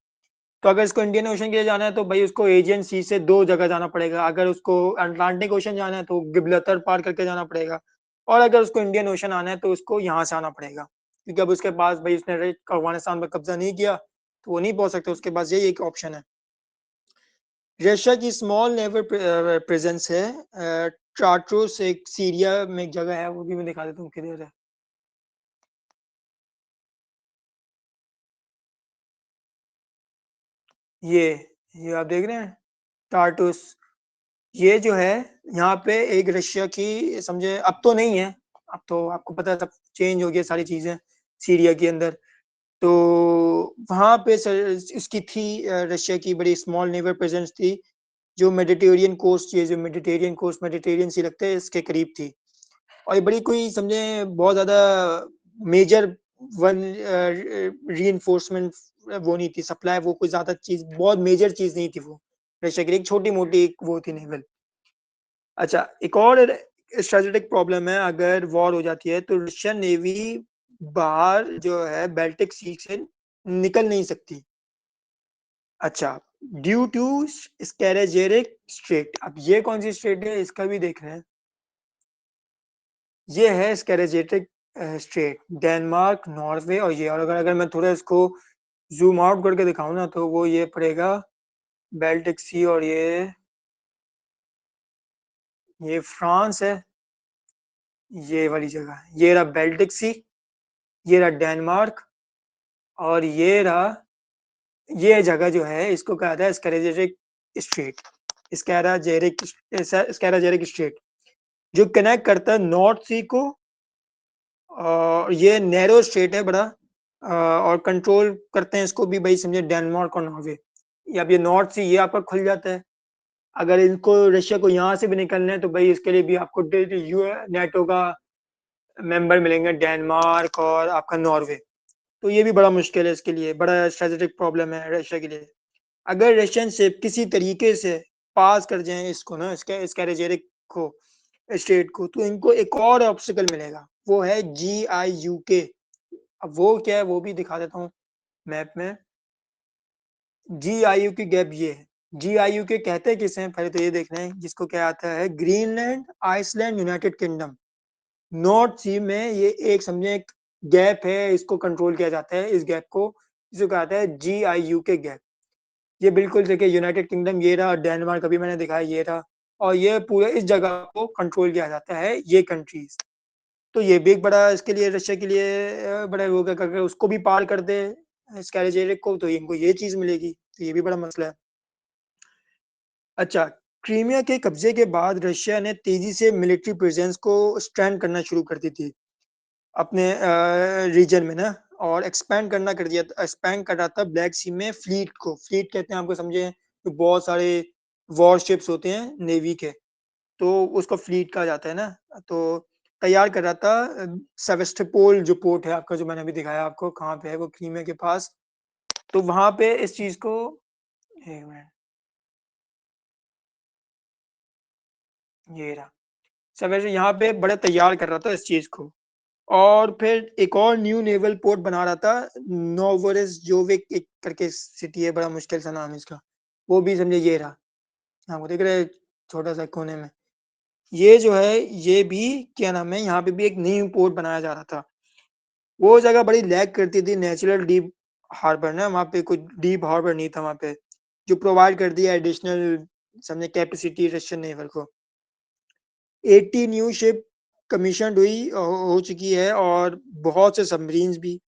तो अगर इसको इंडियन ओशन के लिए जाना है तो भाई उसको एजियन सी से दो जगह जाना पड़ेगा। अगर उसको अटलांटिक ओशन जाना है तो गिब्रल्टर पार करके जाना पड़ेगा, और अगर उसको इंडियन ओशन आना है तो उसको यहाँ से आना पड़ेगा, क्योंकि अब उसके पास भाई उसने अफगानिस्तान पर कब्जा नहीं किया तो वो नहीं पहुंच सकते। उसके पास यही एक ऑप्शन है। रशिया की स्मॉल नेवल प्रेजेंस है टार्टोस, एक सीरिया में एक जगह है, वो भी मैं दिखा देता हूँ किधर है। ये ये आप देख रहे हैं टार्टोस, ये जो है यहाँ पे एक रशिया की, समझे अब तो नहीं है, अब तो आपको पता है सब चेंज हो गया सारी चीजें सीरिया के अंदर। तो वहां पे इसकी थी रशिया की बड़ी स्मॉल नेवल प्रेजेंस थी, जो मेडिटेरियन कोस्ट, ये जो मेडिटेरियन कोस्ट मेडिटेरियन सी लगते हैं इसके करीब थी। और ये बड़ी कोई समझे बहुत ज्यादा मेजर वन री वो नहीं थी सप्लाई, वो कोई ज्यादा चीज बहुत मेजर चीज नहीं थी वो। रशिया की एक छोटी मोटी वो थी नेवल। अच्छा, एक और स्ट्रेटेजिक प्रॉब्लम है, अगर वॉर हो जाती है तो रशियन नेवी बाहर जो है बेल्टिक सी से निकल नहीं सकती। अच्छा, ड्यू टू स्कैरेजेरिक स्ट्रेट। अब ये कौन सी स्ट्रेट है इसका भी देख रहे हैं। ये है स्कैरेजेटिक स्ट्रेट, डेनमार्क, नॉर्वे और ये। और अगर मैं थोड़ा इसको जूम आउट करके दिखाऊं ना तो वो ये पड़ेगा बेल्टिक सी, और ये फ्रांस है, ये वाली जगह। ये रहा बेल्टिक सी, ये रहा डेनमार्क, और ये रहा ये जगह जो है इसको कहा था स्कैरेजेटिक स्ट्रेट, स्कैराजेरिक स्ट्रेट, जो कनेक्ट करता है नॉर्थ सी को। और ये नैरो स्ट्रेट है बड़ा, और कंट्रोल करते हैं इसको भी भाई समझे डेनमार्क और नॉर्वे। अब ये नॉर्थ सी ये आपका खुल जाता है। अगर इनको रशिया को यहाँ से भी निकलना है तो भाई इसके लिए भी आपको नेटो का मेंबर मिलेंगे, डेनमार्क और आपका नॉर्वे। तो ये भी बड़ा मुश्किल है, इसके लिए बड़ा स्ट्रेटेजिक प्रॉब्लम है रशिया के लिए। अगर रशियन से किसी तरीके से पास कर जाएं इसको ना, इसके स्कैरेजेरिक को स्टेट को, तो इनको एक और ऑब्स्टिकल मिलेगा, वो है GIUK। अब वो क्या है वो भी दिखा देता हूँ मैप में। GIUK गैप ये है। GIUK कहते हैं किसे हैं पहले तो ये देख रहे हैं, जिसको क्या आता है Greenland, Iceland, United Kingdom. North Sea में ये एक समझे एक गैप है, इसको कंट्रोल किया जाता है इस गैप को, जिसको कहता है GIUK गैप। ये बिल्कुल देखिए यूनाइटेड किंगडम ये रहा, डेनमार्क अभी मैंने दिखाया ये रहा, और ये पूरे इस जगह को कंट्रोल किया जाता है ये कंट्रीज। तो ये भी एक बड़ा इसके लिए रशिया के लिए बड़ा होगा, अगर उसको भी पार कर दे स्कैरेजेरिक को तो इनको ये चीज मिलेगी, तो ये भी बड़ा मसला है। अच्छा, क्रीमिया के कब्जे के बाद रशिया ने तेजी से मिलिट्री प्रेजेंस को स्ट्रेंथ करना शुरू कर दी थी अपने रीजन में ना, और एक्सपैंड कर रहा था ब्लैक सी में फ्लीट को। फ्लीट कहते हैं आपको समझे, तो बहुत सारे वॉरशिप्स होते हैं नेवी के, तो उसको फ्लीट कहा जाता है ना। तो तैयार कर रहा था सेवेस्टोपोल जो पोर्ट है आपका, जो मैंने अभी दिखाया आपको कहाँ पे है, वो क्रीमिया के पास। तो वहां पे इस चीज को, एक मिनट, ये रहा सेवेस्ट, यहाँ पे बड़े तैयार कर रहा था इस चीज को। और फिर एक और न्यू नेवल पोर्ट बना रहा था, नोवोरेस जोविक एक करके सिटी है, बड़ा मुश्किल सा नाम है इसका। वो भी समझे ये रहा, हाँ वो देख रहे हैं, छोटा सा कोने में। ये जो है ये भी क्या नाम है, यहाँ पे भी एक न्यू पोर्ट बनाया जा रहा था। वो जगह बड़ी लैग करती थी नेचुरल डीप हार्बर ना, वहाँ पे कुछ डीप हार्बर नहीं था वहाँ पे, जो प्रोवाइड कर दिया एडिशनल समझे कैपेसिटी रशियन नेवल को। 80 न्यू शिप कमीशन हुई हो चुकी है, और बहुत से सबमरीन्स भी।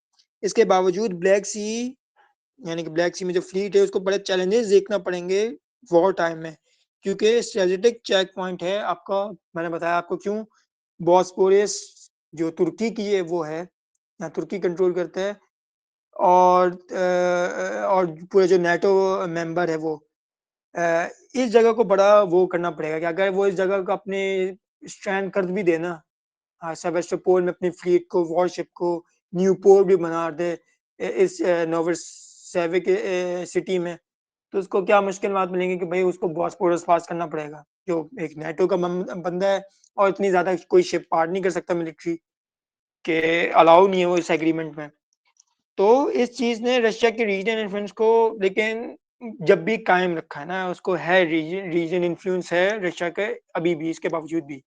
इसके बावजूद ब्लैक सी, यानी कि ब्लैक सी में जो फ्लीट है उसको बड़े चैलेंजेस देखना पड़ेंगे वॉर टाइम में, क्योंकि स्ट्रेटेजिक चेक पॉइंट है आपका। मैंने बताया आपको क्यों। बॉस्पोरस जो तुर्की की है वो है, यहाँ तुर्की कंट्रोल करता है। और पूरे जो नाटो मेंबर है वो, इस जगह को बड़ा वो करना पड़ेगा कि अगर वो इस जगह को अपने स्ट्रैंड कर भी देना, सेवेस्टोपोल में अपनी फ्लीट को, वॉरशिप को, न्यूपोर्ट भी बना दे इस नोवोसेविक सिटी में, तो उसको क्या मुश्किल बात मिलेंगी कि भाई उसको बॉस्पोरस पास करना पड़ेगा, जो एक नाटो का बंदा है और इतनी ज्यादा कोई शिप पार नहीं कर सकता मिलिट्री के, अलाउ नहीं है वो इस एग्रीमेंट में। तो इस चीज ने रशिया के रीजन इन्फ्लुएंस को लेकिन जब भी कायम रखा है ना, उसको है रीजन इन्फ्लुएंस है रशिया के अभी भी, इसके बावजूद भी।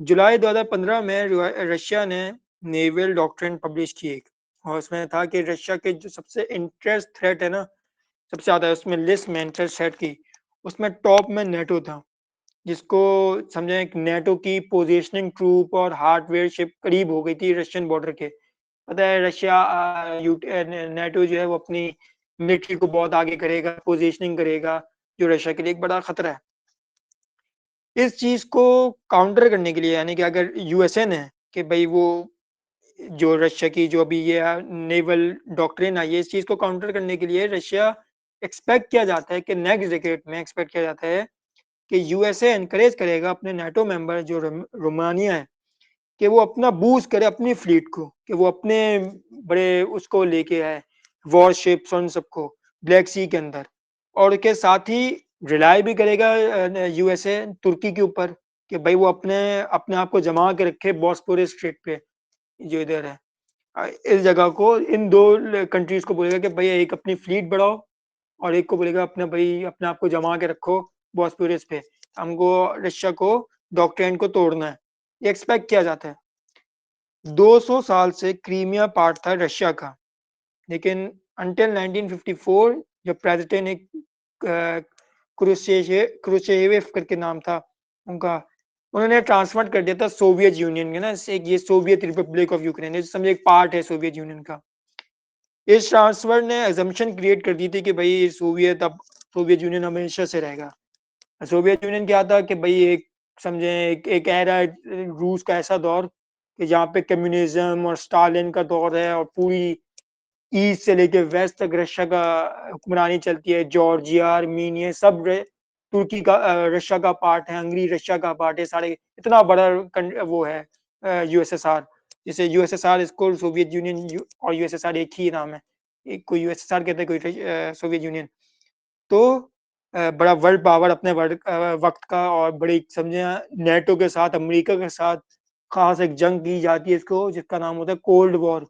जुलाई 2015 में रशिया ने नेवल डॉक्ट्रिन पब्लिश की एक, और उसमें था कि रशिया के जो सबसे इंटरेस्ट थ्रेट है ना, सबसे ज्यादा उसमें लिस्ट में इंटरेस्ट थ्रेट की, उसमें टॉप में नेटो था, जिसको समझे नेटो की पोजीशनिंग ट्रूप और हार्डवेयर शिप करीब हो गई थी रशियन बॉर्डर के। पता है रशिया नेटो जो है वो अपनी मिलिट्री को बहुत आगे करेगा, पोजीशनिंग करेगा, जो रशिया के लिए एक बड़ा खतरा है। इस चीज को काउंटर करने के लिए, यानी कि अगर यूएसए ने कि भाई वो जो रशिया की जो अभी ये नेवल डॉक्ट्रिन आई है, इस चीज को काउंटर करने के लिए रशिया एक्सपेक्ट किया जाता है कि नेक्स्ट डिकेड में एक्सपेक्ट किया जाता है कि यूएसए एनकरेज करेगा अपने नाटो मेंबर जो रोमानिया है, कि वो अपना बूस्ट करे अपनी फ्लीट को, कि वो अपने बड़े उसको लेके आए वॉरशिप्स और उन सबको ब्लैक सी के अंदर, और के साथ ही रिलाई भी करेगा यूएसए तुर्की के ऊपर कि भाई वो अपने अपने आप को जमा के रखे बॉस्पोरस स्ट्रेट पे जो इधर है। इस जगह को इन दो कंट्रीज को बोलेगा कि भाई एक अपनी फ्लीट बढ़ाओ, और एक को बोलेगा अपने भाई अपने आप को जमा के रखो बॉस्पोरस पे, हमको रशिया को डॉक्ट्रिन को तोड़ना है, ये एक्सपेक्ट किया जाता है। 200 साल से क्रीमिया पार्ट था रशिया का, लेकिन अंटिल 1954 जब प्रेसिडेंट एक क्रुशेव करके नाम था उनका, उन्होंने ट्रांसफर कर दिया था सोवियत यूनियन के ना, एक ये सोवियत रिपब्लिक ऑफ यूक्रेन समझे एक पार्ट है सोवियत यूनियन का। इस ट्रांसफर ने एजम्पशन क्रिएट कर दी थी कि भाई सोवियत अब सोवियत यूनियन हमेशा से रहेगा। सोवियत यूनियन क्या था कि भाई एक समझे एक एरा, रूस का ऐसा दौर कि जहाँ पे कम्युनिज्म और स्टालिन का दौर है, और पूरी ईस्ट से लेके वेस्ट तक रशिया का हुक्मरानी चलती है, जॉर्जिया, आर्मीनिया सब तुर्की का रशिया का पार्ट है, हंगरी रशिया का पार्ट है, सारे इतना बड़ा वो है यूएसएसआर। जैसे यूएसएसआर, इसको सोवियत यूनियन और यूएसएसआर एक ही नाम है, एक कोई यूएसएसआर कहते हैं, कोई सोवियत यूनियन। तो बड़ा वर्ल्ड पावर अपने वक्त का, और बड़ी समझे नेटो के साथ अमेरिका के साथ खास एक जंग की जाती है इसको, जिसका नाम होता है कोल्ड वॉर।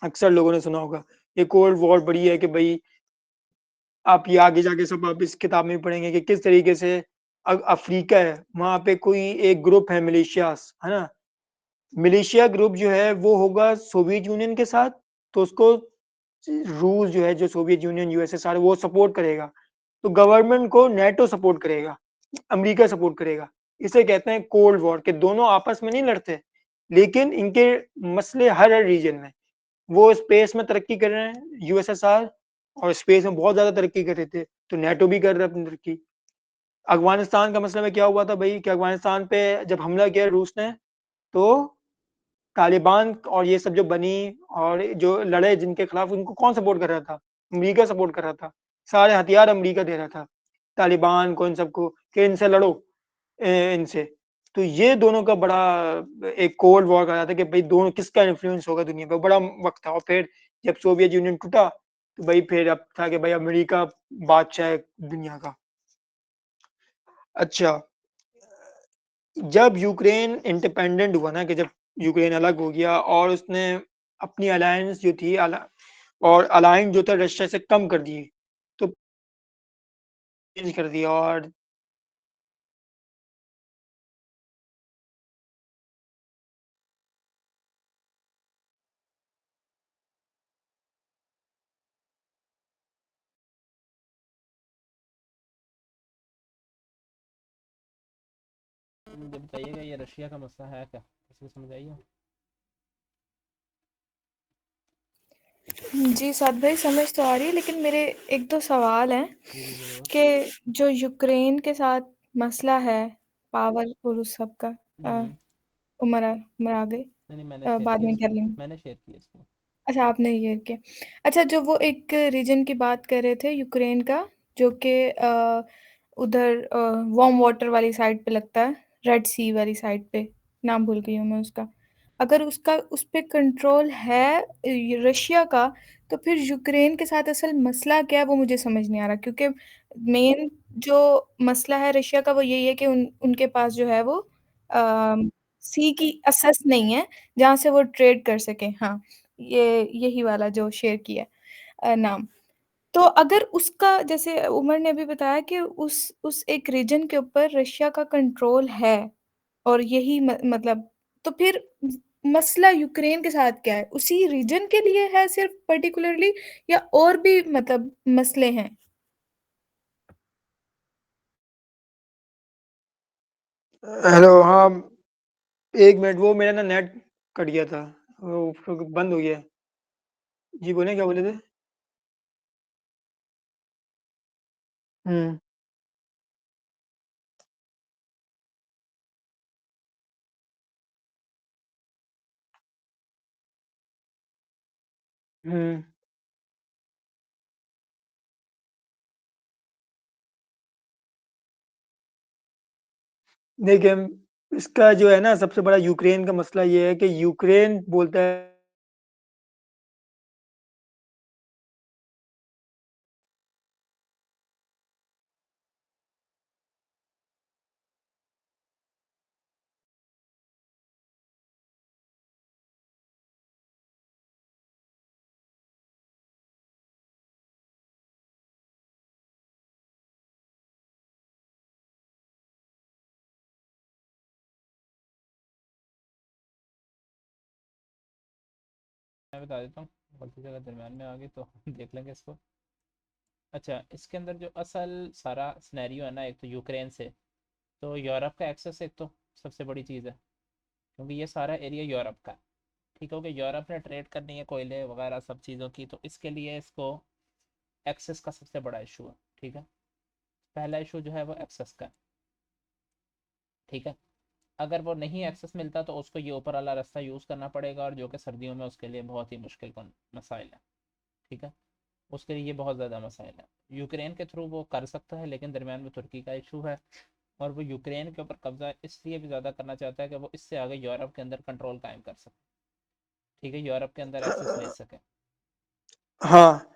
अक्सर लोगों ने सुना होगा ये कोल्ड वॉर बड़ी है कि भाई आप ये आगे जाके सब आप इस किताब में पढ़ेंगे कि किस तरीके से अफ्रीका है, वहां पे कोई एक ग्रुप है मिलिशियास, है ना, मिलिशिया ग्रुप जो है वो होगा सोवियत यूनियन के साथ, तो उसको रूस जो है, जो सोवियत यूनियन यूएसएसआर, वो सपोर्ट करेगा, तो गवर्नमेंट को नेटो सपोर्ट करेगा, अमेरिका सपोर्ट करेगा। इसे कहते हैं कोल्ड वॉर, के दोनों आपस में नहीं लड़ते, लेकिन इनके मसले हर हर रीजन में, वो स्पेस में तरक्की कर रहे हैं यूएसएसआर, और स्पेस में बहुत ज्यादा तरक्की कर रहे थे, तो नेटो भी कर रहा है अपनी तरक्की। अफगानिस्तान का मसला में क्या हुआ था भाई, कि अफगानिस्तान पे जब हमला किया रूस ने, तो तालिबान और ये सब जो बनी और जो लड़े जिनके खिलाफ, उनको कौन सपोर्ट कर रहा था? अमेरिका सपोर्ट कर रहा था, सारे हथियार अमेरिका दे रहा था तालिबान को, इन सबको कि इनसे लड़ो, इनसे। तो ये दोनों का बड़ा एक कोल्ड वॉर का था कि भाई दोनों किसका इन्फ्लुएंस होगा दुनिया पे, बड़ा वक्त था। और फिर जब सोवियत यूनियन टूटा, तो भाई फिर अब था कि भाई अमेरिका बादशाह है दुनिया का। अच्छा, जब यूक्रेन इंडिपेंडेंट हुआ ना, कि जब यूक्रेन अलग हो गया और उसने अपनी अलायंस जो थी और अलायंस जो था रशिया से कम कर दी, तो चेंज कर दिया। और मुझे बताइएगा ये रशिया का मसला है क्या, इसको समझाइए। जी साथ भाई, समझ तो आ रही है, लेकिन मेरे एक दो सवाल हैं जी जी जरूर। कि जो यूक्रेन के साथ मसला है, पावर और उस सब का, हम्म। उमर आ गई, नहीं नहीं, मैंने शेयर बाद किया में इसको। कर लेंगे। मैंने शेयर किया इसको। अच्छा, आपने ये किया। अच्छा, जो वो एक रीजन की बात कर रहे थे यूक्रेन का, जो कि उधर वार्म वाटर वाली साइड पे लगता है, रेड सी वाली साइड पे, नाम भूल गई हूँ मैं उसका। अगर उसका उस पे कंट्रोल है रशिया का, तो फिर यूक्रेन के साथ असल मसला क्या है वो मुझे समझ नहीं आ रहा, क्योंकि मेन जो मसला है रशिया का वो यही है कि उनके पास जो है वो सी की असेस नहीं है जहाँ से वो ट्रेड कर सके। हाँ, ये यही वाला जो शेयर किया नाम। तो अगर उसका, जैसे उमर ने अभी बताया कि उस एक रीजन के ऊपर रशिया का कंट्रोल है, और यही मतलब, तो फिर मसला यूक्रेन के साथ क्या है? उसी रीजन के लिए है सिर्फ पर्टिकुलरली, या और भी मतलब मसले हैं? हेलो, हाँ, एक मिनट, वो मेरा ना नेट कट गया था, वो फिर बंद हो गया। जी बोले, क्या बोले थे? हम्म। हम्म। देखिए, इसका जो है ना, सबसे बड़ा यूक्रेन का मसला ये है कि यूक्रेन बोलता है मैं बता देता हूँ, गलती से अगर दरम्यान में आ गई तो देख लेंगे इसको। अच्छा, इसके अंदर जो असल सारा सिनेरियो है ना, एक तो यूक्रेन से तो यूरोप का एक्सेस एक तो सबसे बड़ी चीज़ है, क्योंकि ये सारा एरिया यूरोप का है। ठीक है, कि यूरोप ने ट्रेड करनी है कोयले वगैरह सब चीज़ों की, तो इसके लिए इसको एक्सेस का सबसे बड़ा इशू है। ठीक है, पहला इशू जो है वो एक्सेस का है। ठीक है, अगर वो नहीं एक्सेस मिलता तो उसको ये ऊपर वाला रास्ता यूज़ करना पड़ेगा, और जो कि सर्दियों में उसके लिए बहुत ही मुश्किल का मसाइल है। ठीक है, उसके लिए ये बहुत ज़्यादा मसाइल है। यूक्रेन के थ्रू वो कर सकता है, लेकिन दरमियान में तुर्की का इशू है, और वो यूक्रेन के ऊपर कब्जा इसलिए भी ज़्यादा करना चाहता है कि वो इससे आगे यूरोप के अंदर कंट्रोल कायम कर सके। ठीक है, यूरोप के अंदर एक्सेस ले सके। हाँ,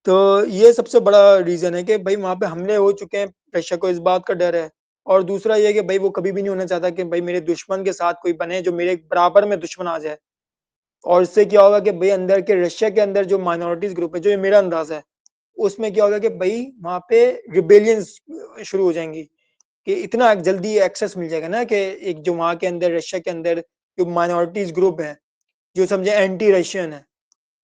तो ये सबसे बड़ा रीज़न है कि भाई वहाँ पे हमले हो चुके हैं, रशिया को इस बात का डर है। और दूसरा ये है कि भाई वो कभी भी नहीं होना चाहता कि भाई मेरे दुश्मन के साथ कोई बने जो मेरे बराबर में दुश्मन आ जाए। और इससे क्या होगा कि भाई अंदर के रशिया के अंदर जो माइनॉरिटीज़ ग्रुप है, जो ये मेरा अंदाज़ा है, उसमें क्या होगा कि भाई वहाँ पे रिबेलियंस शुरू हो जाएँगी, कि इतना जल्दी एक्सेस मिल जाएगा ना कि एक जो वहाँ के अंदर रशिया के अंदर जो माइनॉरिटीज़ ग्रुप हैं, जो समझे एंटी रशियन है,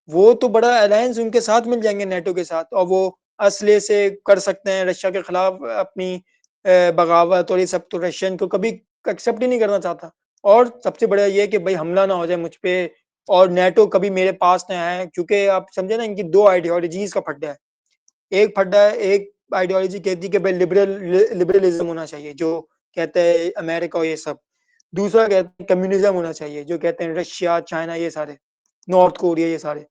वो तो बड़ा अलायंस उनके साथ मिल जाएंगे नेटो के साथ, और वो असले से कर सकते हैं रशिया के खिलाफ अपनी बगावत, और ये सब तो रशियन को कभी एक्सेप्ट ही नहीं करना चाहता। और सबसे बड़ा ये है कि भाई हमला ना हो जाए मुझ पे, और नेटो कभी मेरे पास ना आए, क्योंकि आप समझे ना, इनकी दो आइडियोलॉजीज का फड्डा है। एक फड्डा है, एक आइडियोलॉजी कहती है कि भाई लिबरलिज्म होना चाहिए, जो कहते हैं अमेरिका और ये सब। दूसरा कहते हैं कम्युनिज्म होना चाहिए, जो कहते हैं रशिया, चाइना, ये सारे, नॉर्थ कोरिया, ये सारे।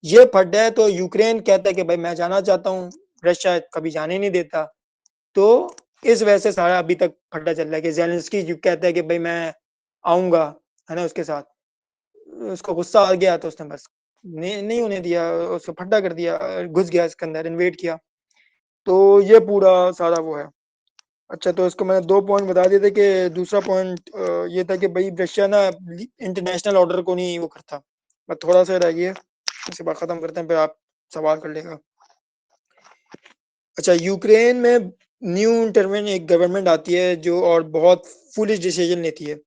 ये फड्डा है, तो यूक्रेन कहता है कि भाई मैं जाना चाहता हूँ, रशिया कभी जाने नहीं देता। तो इस वजह से सारा अभी तक फड्डा चल रहा है कि जेलेंस्की कहता है कि भाई मैं आऊंगा, है ना, उसके साथ। उसको गुस्सा आ गया तो उसने बस नहीं होने दिया, उसको फड्डा कर दिया, घुस गया इसके अंदर, इन्वेड किया। तो ये पूरा सारा वो है। अच्छा, तो इसको मैंने दो पॉइंट बता दिए थे कि दूसरा पॉइंट ये था कि भाई रशिया ना इंटरनेशनल ऑर्डर को नहीं वो करता। बस थोड़ा सा रह गया, इसे बात खत्म करते हैं, फिर आप सवाल कर लेगा। अच्छा, यूक्रेन में न्यू इंटरवेन एक गवर्नमेंट आती है जो और बहुत फुलिश डिसीजन लेती है।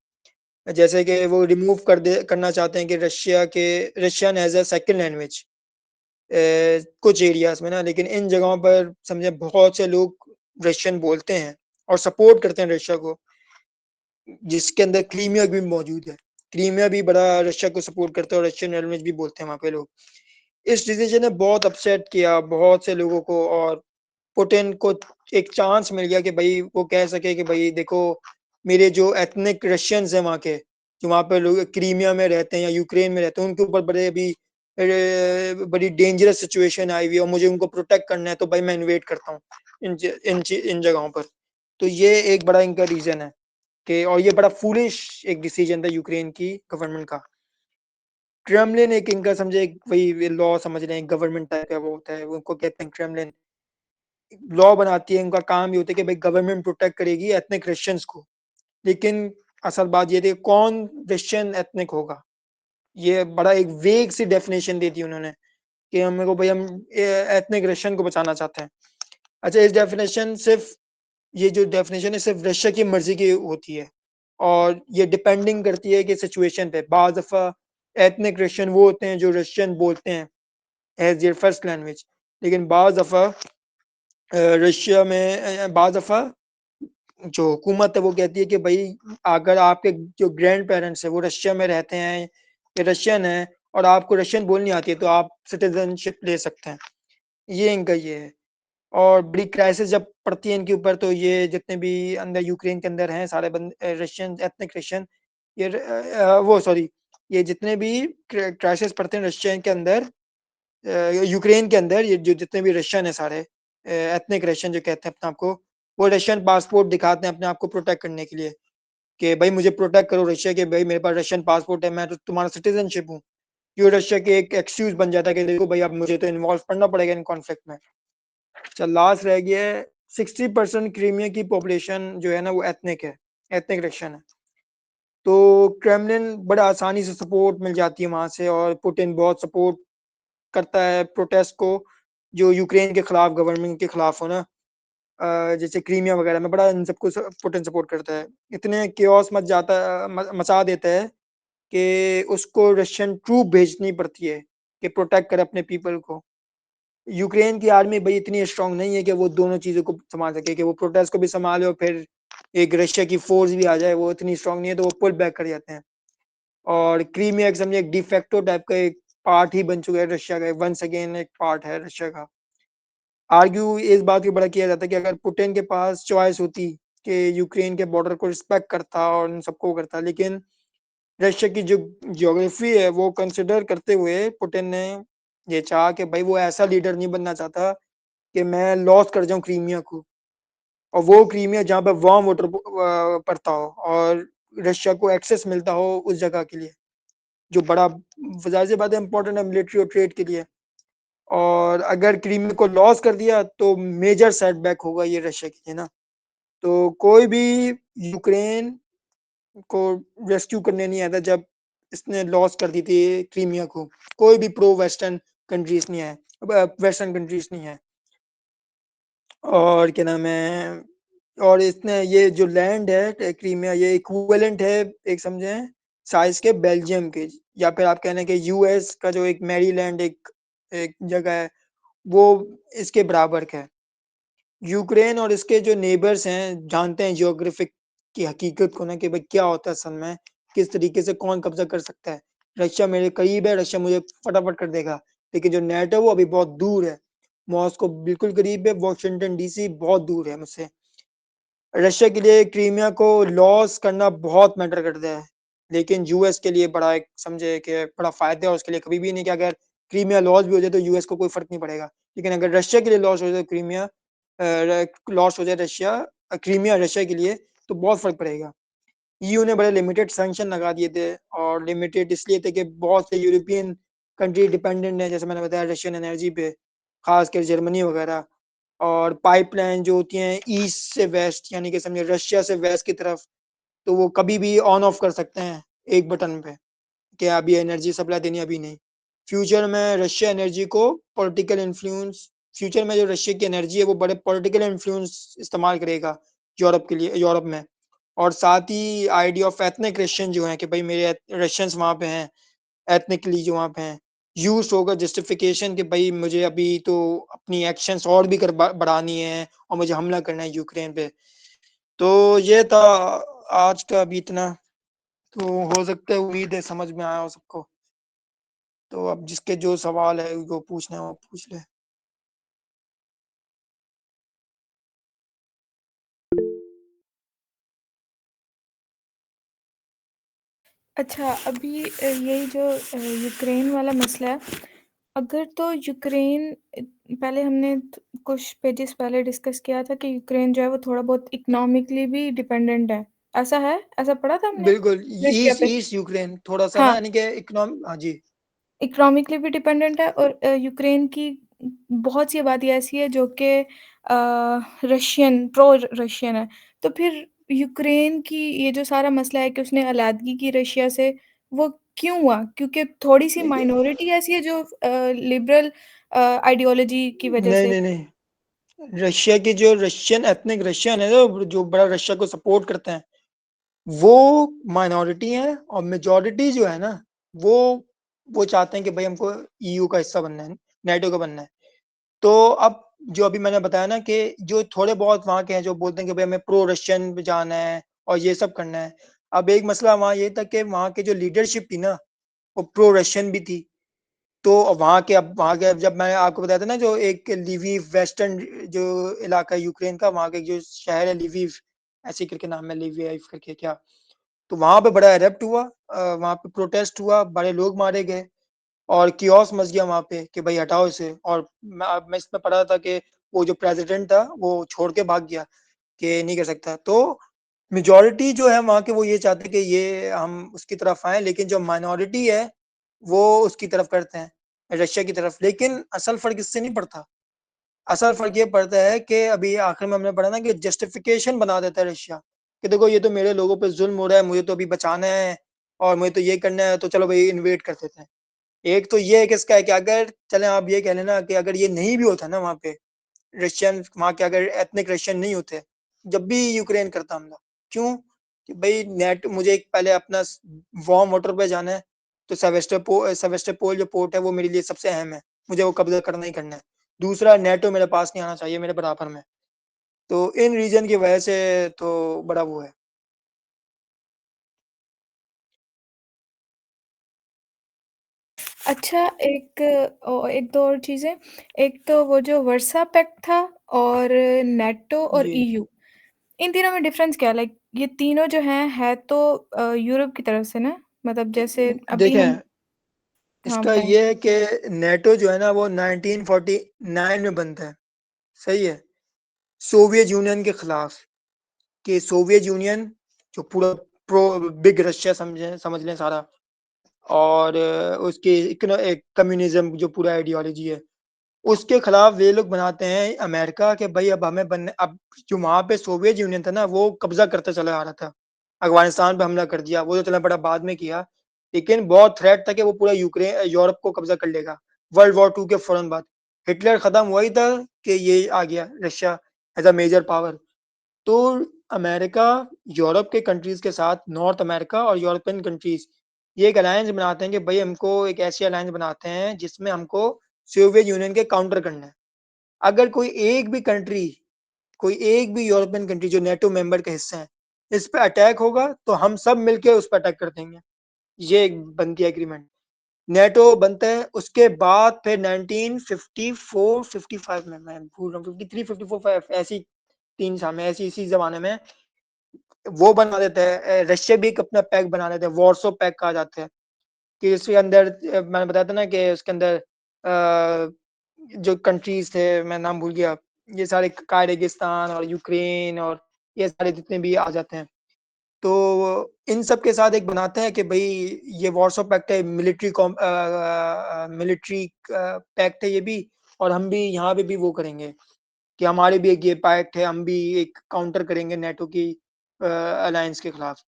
जैसे कि वो रिमूव करना चाहते हैं कि Russian as a second language कुछ एरियाज में ना, लेकिन इन जगहों पर समझे बहुत से लोग रशियन बोलते हैं और सपोर्ट करते हैं रशिया को, जिसके अंदर क्रीमिया भी मौजूद है। क्रीमिया भी बड़ा रशिया को सपोर्ट करता है, और रशियन लैंग्वेज भी बोलते हैं वहाँ पे लोग। इस डिसीजन ने बहुत अपसेट किया बहुत से लोगों को, और पुतिन को एक चांस मिल गया कि भाई वो कह सके कि भाई देखो, मेरे जो एथनिक रशियंस हैं वहाँ के, जो वहाँ पे लोग क्रीमिया में रहते हैं या यूक्रेन में रहते हैं, उनके ऊपर बड़े अभी बड़ी डेंजरस सिचुएशन आई हुई है और मुझे उनको प्रोटेक्ट करना है, तो भाई मैं इन्वेट करता हूँ इन जगहों पर। तो ये एक बड़ा इनका रीजन है कि, और ये बड़ा फूलिश एक डिसीजन था यूक्रेन की गवर्नमेंट का। क्रेमलिन एक इनका समझे वही लॉ समझ रहे हैं, गवर्नमेंट टाइप का वो होता है, उनको कहते हैं क्रेमलिन। लॉ बनाती है, उनका काम ये होता है कि भाई गवर्नमेंट प्रोटेक्ट करेगी एथनिक क्रिश्चियंस को। लेकिन असल बात ये थी कौन क्रिश्चियन एथनिक होगा, ये बड़ा एक वेग सी डेफिनेशन दे दी उन्होंने कि हम को भाई हम एथनिक क्रिश्चियन को बचाना चाहते हैं। अच्छा, इस डेफिनेशन सिर्फ ये जो डेफिनेशन है सिर्फ रशिया की मर्जी की होती है, और ये डिपेंडिंग करती है कि सिचुएशन पे। बाज दफा एथनिक क्रिश्चियन वो होते हैं जो रशियन बोलते हैं एज देयर फर्स्ट लैंग्वेज, लेकिन बाज दफा रशिया में बाज दफा जो हुकूमत है वो कहती है कि भाई अगर आपके जो ग्रैंड पेरेंट्स है वो रशिया में रहते हैं या रशियन है और आपको रशियन बोलनी आती है, तो आप सिटीजनशिप ले सकते हैं। ये इनका ये है। और बड़ी क्राइसिस जब पड़ती है इनके ऊपर, तो ये जितने भी अंदर यूक्रेन के अंदर हैं सारे बंदे रशियन एथनिक रशियन, ये वो सॉरी, ये जितने भी क्राइसिस पड़ते हैं रशिया के अंदर, यूक्रेन के अंदर, ये जो जितने भी रशियन है सारे एथनिक रशियन जो कहते हैं अपने आप को, वो रशियन पासपोर्ट दिखाते हैं अपने आप को प्रोटेक्ट करने के लिए कि भाई मुझे प्रोटेक्ट करो रशिया के, भाई मेरे पास रशियन पासपोर्ट है, मैं तो तुम्हारा सिटीजनशिप हूँ। ये रशिया के एक एक्सक्यूज बन जाता है कि देखो भाई अब मुझे तो इन्वॉल्व करना पड़ेगा इन कॉन्फ्लिक्ट में। चल लास्ट रह गया है, 60% क्रीमिया की पॉपुलेशन जो है ना वो एथनिक है, एथनिक रशियन है। तो क्रेमलिन बड़ा आसानी से सपोर्ट मिल जाती है वहां से, और पुतिन बहुत सपोर्ट करता है प्रोटेस्ट को जो यूक्रेन के खिलाफ, गवर्नमेंट के खिलाफ हो ना, जैसे क्रीमिया वगैरह में बड़ा इन सबको पुतिन सपोर्ट करता है। इतने केओस मचा देता है कि उसको रशियन ट्रूप भेजनी पड़ती है कि प्रोटेक्ट करे अपने पीपल को। यूक्रेन की आर्मी भाई इतनी स्ट्रांग नहीं है कि वो दोनों चीजों को संभाल सके, कि वो प्रोटेस्ट को भी संभाले और फिर एक रशिया की फोर्स भी आ जाए, वो इतनी स्ट्रांग नहीं है, तो वो पुल बैक कर जाते हैं। और क्रीमिया एक समझे एक डिफेक्टो टाइप का एक पार्ट ही बन चुका है रशिया का, वंस अगेन एक पार्ट है रशिया का। आर्ग्यू इस बात की बड़ा किया जाता है कि अगर पुतिन के पास चॉइस होती कि यूक्रेन के बॉर्डर को रिस्पेक्ट करता और इन सबको करता, लेकिन रशिया की जो ज्योग्राफी है वो कंसिडर करते हुए पुतिन ने ये चाहा कि भाई वो ऐसा लीडर नहीं बनना चाहता कि मैं लॉस कर जाऊं क्रीमिया को, और वो क्रीमिया जहाँ पे वार्म वाटर पड़ता हो और रशिया को एक्सेस मिलता हो उस जगह के लिए, जो बड़ा जाहिर सी बात है इंपॉर्टेंट है मिलिट्री और ट्रेड के लिए। और अगर क्रीमिया को लॉस कर दिया तो मेजर सेटबैक होगा ये रशिया के लिए ना। तो कोई भी यूक्रेन को रेस्क्यू करने नहीं आया था जब इसने लॉस कर दी थी क्रीमिया को, कोई भी प्रो वेस्टर्न कंट्रीज नहीं है, वेस्टर्न कंट्रीज नहीं है। और क्या नाम है, और इसने ये जो लैंड है क्रीमिया, ये इक्विवेलेंट है एक समझे साइज के बेल्जियम के, या फिर आप कहने के यूएस का जो एक मैरीलैंड एक एक जगह है, वो इसके बराबर का है। यूक्रेन और इसके जो नेबर्स हैं जानते हैं जियोग्राफिक की हकीकत को ना, कि भाई क्या होता है असल में, किस तरीके से कौन कब्जा कर सकता है। रशिया मेरे करीब है, रशिया मुझे फटाफट कर देगा, लेकिन जो नेट है वो अभी बहुत दूर है। मॉस्को बिल्कुल करीब है, वॉशिंगटन डीसी बहुत दूर है मुझसे। रशिया के लिए क्रीमिया को लॉस करना बहुत मैटर करता है, लेकिन यूएस के लिए बड़ा एक समझे कि बड़ा फायदा है उसके लिए, कभी भी नहीं कि अगर क्रीमिया लॉस भी हो जाए तो यूएस को कोई फर्क नहीं पड़ेगा। लेकिन अगर रशिया के लिए लॉस हो जाए क्रीमिया, लॉस हो जाए रशिया क्रीमिया रशिया के लिए, तो बहुत फर्क पड़ेगा। ईयू ने बड़े लिमिटेड सैंक्शन लगा दिए थे, और लिमिटेड इसलिए थे कि बहुत से यूरोपियन कंट्री डिपेंडेंट है, जैसे मैंने बताया रशियन एनर्जी पे, खासकर जर्मनी वगैरह। और पाइपलाइन जो होती हैं ईस्ट से वेस्ट, यानी कि समझे रशिया से वेस्ट की तरफ, तो वो कभी भी ऑन ऑफ कर सकते हैं एक बटन पे, कि अभी एनर्जी सप्लाई देनी, अभी नहीं। फ्यूचर में रशिया एनर्जी को पॉलिटिकल इन्फ्लुएंस, फ्यूचर में जो रशिया की एनर्जी है वो बड़े पॉलिटिकल इन्फ्लुएंस इस्तेमाल करेगा यूरोप के लिए, यूरोप में। और साथ ही आइडिया ऑफ एथनिक रशियन जो है कि भाई मेरे रशियंस वहाँ पे हैं, एथनिकली जो वहाँ पे हैं, यूज होगा जस्टिफिकेशन कि भाई मुझे अभी तो अपनी एक्शंस और भी कर बढ़ानी है और मुझे हमला करना है यूक्रेन पे। तो ये था आज का अभी इतना। तो हो सकता है, उम्मीद है समझ में आया हो सबको। तो अब जिसके जो सवाल है वो पूछना है वो पूछ ले। अच्छा, अभी यही जो यूक्रेन वाला मसला है, अगर तो यूक्रेन पहले हमने कुछ पेजेस पहले डिस्कस किया था कि यूक्रेन जो है वो थोड़ा बहुत इकोनॉमिकली भी डिपेंडेंट है। ऐसा है? ऐसा पढ़ा था हमने बिल्कुल, रशिया ईस्ट पे? ईस्ट यूक्रेन थोड़ा सा ना, हाँ, यानी कि इकोनॉमी, हाँ जी। इकोनॉमिकली भी डिपेंडेंट है और यूक्रेन की बहुत सी आबादी ऐसी है जो कि प्रो रशियन है। तो फिर यूक्रेन की ये जो सारा मसला है कि उसने अलग की रशिया से, वो क्यों हुआ? क्योंकि थोड़ी-सी देखिए, माइनॉरिटी ऐसी है जो लिबरल आइडियोलॉजी की वजह नहीं से। नहीं नहीं, रशिया की जो रशियन एथनिक रशियन है ना, जो बड़ा रशिया को सपोर्ट करते हैं, वो माइनॉरिटी है। और मेजॉरिटी जो है ना, वो वो चाहते हैं कि भाई हमको ईयू का हिस्सा बनना है, नेटो का बनना है। तो अब जो अभी मैंने बताया ना कि जो थोड़े बहुत वहाँ के हैं जो बोलते हैं कि भाई हमें प्रो रशियन पे जाना है और ये सब करना है। अब एक मसला वहाँ ये था कि वहाँ की जो लीडरशिप थी ना, वो प्रो रशियन भी थी। तो वहाँ के अब जब मैंने आपको बताया था ना, जो एक लिविव वेस्टर्न जो इलाका है यूक्रेन का, वहाँ का एक जो शहर है लिविव, ऐसे करके नाम है, लिविव करके क्या। तो वहाँ पे बड़ा एरप्ट हुआ, वहाँ पे प्रोटेस्ट हुआ, बड़े लोग मारे गए और कियोस मच गया वहाँ पे कि भाई हटाओ इसे। और मैं इसमें पढ़ा था कि वो जो प्रेसिडेंट था वो छोड़ के भाग गया कि नहीं कर सकता। तो मेजॉरिटी जो है वहाँ के, वो ये चाहते कि ये हम उसकी तरफ आए, लेकिन जो माइनॉरिटी है वो उसकी तरफ करते हैं, रशिया की तरफ। लेकिन असल फर्क इससे नहीं पड़ता। असल फर्क ये पड़ता है कि अभी आखिर में हमने पढ़ा ना कि जस्टिफिकेशन बना देता है रशिया कि देखो ये तो मेरे लोगों पे जुल्म हो रहा है, मुझे तो अभी बचाना है और मुझे तो ये करना है, तो चलो भाई इन्वेट कर देते हैं। एक तो ये है कि इसका है कि अगर चले आप ये कह लेना कि अगर ये नहीं भी होता ना वहाँ पे रशियन, वहाँ के अगर एथनिक रशियन नहीं होते जब भी यूक्रेन करता हमला, क्यों कि भाई नेट मुझे एक पहले अपना वार्म वाटर पे जाना है, तो सेवेस्टोपोल जो पोर्ट है वो मेरे लिए सबसे अहम है, मुझे वो कब्जा करना ही करना है। दूसरा, नेटो मेरे पास नहीं आना चाहिए मेरे बराबर में। तो इन रीजन की वजह से तो बड़ा वो है। अच्छा, एक दो और चीज़ें। एक तो वो जो वर्सा पैक्ट था और नेटो और जी ईयू, इन तीनों में डिफरेंस क्या है? लाइक ये तीनों जो हैं है तो यूरोप की तरफ से ना? मतलब जैसे अभी हम। देखें, हाँ, इसका बताएँ। ये है कि नेटो जो है ना वो 1949 में बनता है, सही है, सोवियत यूनियन के खिलाफ। कि सोवियत यूनियन जो पूरा प्रो बिग रशिया समझ लें सारा, और उसके कम्युनिज्म जो पूरा आइडियोलॉजी है, उसके खिलाफ वे लोग बनाते हैं अमेरिका के भाई अब हमें बनने। अब जो वहां पे सोवियत यूनियन था ना वो कब्जा करता चला आ रहा था, अफगानिस्तान पे हमला कर दिया, वो तो चला बड़ा बाद में किया, लेकिन बहुत थ्रेट था कि वो पूरा यूक्रेन यूरोप को कब्जा कर लेगा। वर्ल्ड वॉर 2 के फौरन बाद हिटलर खत्म हुआ ही था कि ये आ गया Russia as a major power. तो अमेरिका यूरोप के कंट्रीज के साथ, नॉर्थ अमेरिका और यूरोपियन कंट्रीज, ये एक अलायंस बनाते हैं कि भाई हमको एक ऐसी अलायंस बनाते हैं जिसमें हमको सोवियत यूनियन के काउंटर करना है। अगर कोई एक भी यूरोपियन कंट्री जो नेटो मेंबर का हिस्सा है इस पे अटैक होगा तो हम सब मिलके उस पर अटैक कर देंगे। ये एक बनती है एग्रीमेंट। नेटो बनता है उसके बाद फिर 1954 55 में, मैं भूल रहा हूँ, 53 54 ऐसी 3 साल में, ऐसी इसी जमाने में वो बना देता है। रशिया भी एक अपना पैक बना लेता है, वॉर्सो पैक कहा जाता है। कि इसके अंदर मैंने बताया था ना कि उसके अंदर जो कंट्रीज थे, मैं नाम भूल गया, ये सारे कायरेगिस्तान और यूक्रेन और ये सारे जितने भी आ जाते हैं। तो इन सब के साथ एक बनाते हैं कि भाई ये वॉर्सो पैक्ट है, मिलिट्री पैक्ट है ये भी, और हम भी यहाँ पे भी वो करेंगे कि हमारे भी एक ये पैक्ट है, हम भी एक काउंटर करेंगे नेटो की अलायंस के खिलाफ।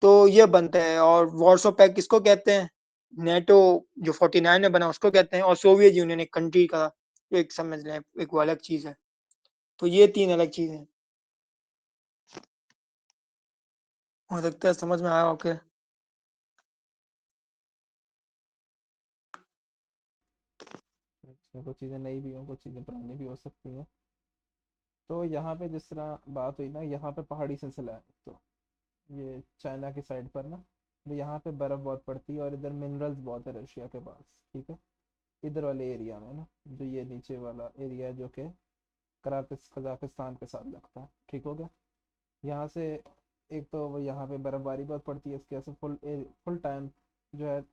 तो ये बनता है। और वॉर्सो पैक्ट किसको कहते हैं? नेटो जो 49 में बना उसको कहते हैं, और सोवियत यूनियन एक कंट्री का एक समझ लें, एक वो अलग चीज है। तो ये 3 अलग चीजें हैं। हो सकता है समझ में आया। ओके। इसमें कुछ चीज़ें नई भी हों, कुछ चीज़ें पुरानी भी हो सकती हैं। तो यहाँ पे जिस तरह बात हुई ना, यहाँ पे पहाड़ी सिलसिला है, तो ये चाइना की साइड पर ना, वो यहाँ पे बर्फ़ बहुत पड़ती है और इधर मिनरल्स बहुत है रशिया के पास, ठीक है, इधर वाले एरिया में ना, जो ये नीचे वाला एरिया है जो कि कजाकिस्तान के साथ लगता है, ठीक हो गया। यहाँ से एक तो वो यहाँ पे बर्फ़बारी बहुत पड़ती है, इसकी वजह से फुल टाइम जो है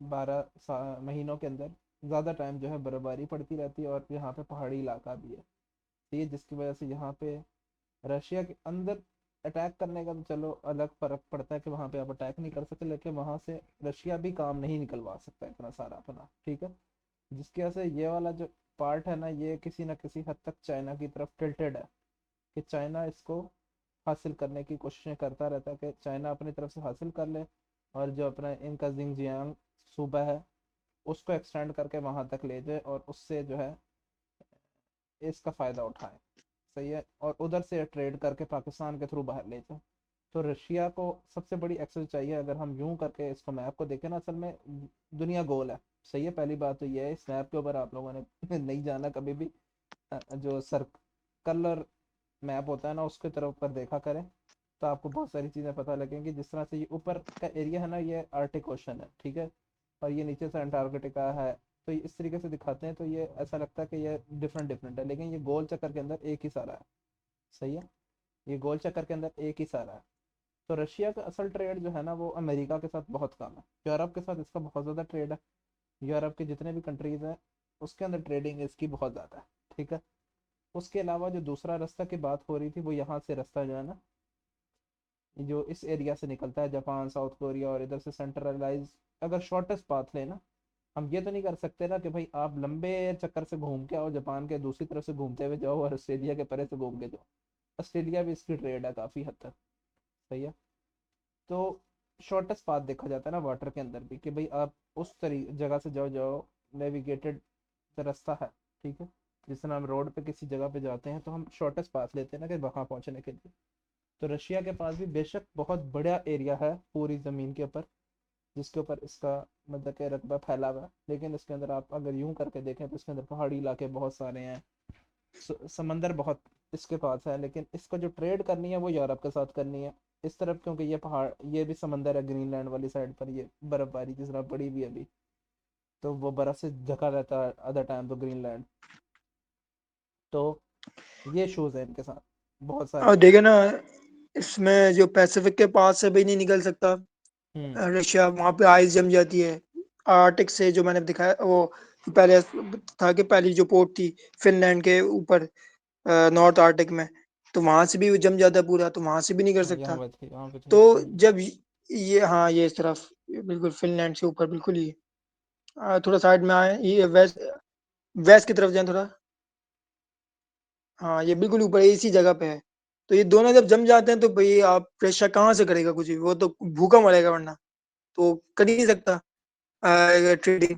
12 महीनों के अंदर ज़्यादा टाइम जो है बर्फ़बारी पड़ती रहती है, और यहाँ पे पहाड़ी इलाका भी है, ठीक है, जिसकी वजह से यहाँ पे रशिया के अंदर अटैक करने का तो चलो अलग फर्क पड़ता है कि वहाँ पे आप अटैक नहीं कर सकते, लेकिन वहाँ से रशिया भी काम नहीं निकलवा सकता इतना सारा अपना, ठीक है, जिसकी वजह से ये वाला जो पार्ट है ना, ये किसी ना किसी हद तक चाइना की तरफ टिल्टेड है, कि चाइना इसको हासिल करने की कोशिशें करता रहता है, कि चाइना अपनी तरफ से हासिल कर ले, और जो अपना इनका जिंगजियांग सूबा है उसको एक्सटेंड करके वहां तक ले जाए, और उससे जो है इसका फ़ायदा उठाए, सही है, और उधर से ट्रेड करके पाकिस्तान के थ्रू बाहर ले जाए। तो रशिया को सबसे बड़ी एक्सेस चाहिए, अगर हम यूं करके इसको मैप को देखें ना, असल में दुनिया गोल है, सही है, पहली बात तो ये है, इस मैप के ऊपर आप लोगों ने नहीं जाना कभी भी, जो सर्कल और मैप होता है ना उसके तरफ पर देखा करें, तो आपको बहुत सारी चीज़ें पता लगेंगी। जिस तरह से ये ऊपर का एरिया है ना, ये आर्टिक ओशन है, ठीक है, और ये नीचे से अंटार्कटिका है, तो ये इस तरीके से दिखाते हैं, तो ये ऐसा लगता है कि ये डिफरेंट डिफरेंट है, लेकिन ये गोल चक्कर के अंदर एक ही सारा है, सही है, ये गोल चक्कर के अंदर एक ही सारा है। तो रशिया का असल ट्रेड जो है ना वो अमेरिका के साथ बहुत कम है, यूरोप के साथ इसका बहुत ज़्यादा ट्रेड है, यूरोप के जितने भी कंट्रीज़ हैं उसके अंदर ट्रेडिंग इसकी बहुत ज़्यादा है, ठीक है। उसके अलावा जो दूसरा रास्ता की बात हो रही थी, वो यहाँ से रास्ता जो है ना, जो इस एरिया से निकलता है, जापान, साउथ कोरिया और इधर से सेंट्रलाइज, अगर शॉर्टेस्ट पाथ लेना, हम ये तो नहीं कर सकते ना कि भाई आप लंबे चक्कर से घूम के आओ, जापान के दूसरी तरफ से घूमते हुए जाओ और ऑस्ट्रेलिया के परे से घूम के जाओ, ऑस्ट्रेलिया भी इसकी ट्रेड है काफ़ी हद तक, सही है। तो शॉर्टेस्ट पाथ देखा जाता है ना वाटर के अंदर भी, कि भाई आप उस तरी जगह से जाओ जाओ नेविगेटेड रास्ता है, ठीक है, जिस तरह हम रोड पे किसी जगह पे जाते हैं तो हम शॉर्टेस्ट पाथ लेते हैं ना कि वहाँ पहुँचने के लिए। तो रशिया के पास भी बेशक बहुत बड़ा एरिया है पूरी ज़मीन के ऊपर, जिसके ऊपर इसका मतलब कि रकबा फैला हुआ है, लेकिन इसके अंदर आप अगर यूं करके देखें तो इसके अंदर पहाड़ी इलाके बहुत सारे हैं, समंदर बहुत इसके पास है, लेकिन इसको जो ट्रेड करनी है वो यूरोप के साथ करनी है इस तरफ, क्योंकि ये पहाड़, ये भी समंदर है, ग्रीनलैंड वाली साइड पर ये बर्फबारी जिस तरह पड़ी भी है अभी, तो वो बर्फ से ढका रहता है अदर टाइम तो ग्रीनलैंड, तो ये इशूज़ है इनके साथ बहुत और सारे। देखे ना, इसमें जो पैसिफिक के पास से भी नहीं निकल सकता हम्म। रशिया, वहां पे आइस जम जाती है। आर्टिक से जो मैंने दिखाया वो पहले था कि पहली जो पोर्ट थी फिनलैंड के ऊपर नॉर्थ आर्टिक में, तो वहां से भी वो जम जाता है पूरा, तो वहां से भी नहीं कर यहाँ सकता। पे थी, वहाँ पे थी तो हम्म। जब ये, हाँ, ये इस तरफ बिल्कुल फिनलैंड से ऊपर बिल्कुल ही थोड़ा साइड में आए, ये वेस्ट वेस्ट की तरफ जाए थोड़ा, हाँ, ये बिल्कुल ऊपर इसी जगह पे है। तो ये दोनों जब जम जाते हैं तो भाई आप रशिया कहाँ से करेगा कुछ भी, वो तो भूखा मरेगा, वरना तो कर ही नहीं सकता ट्रेडिंग।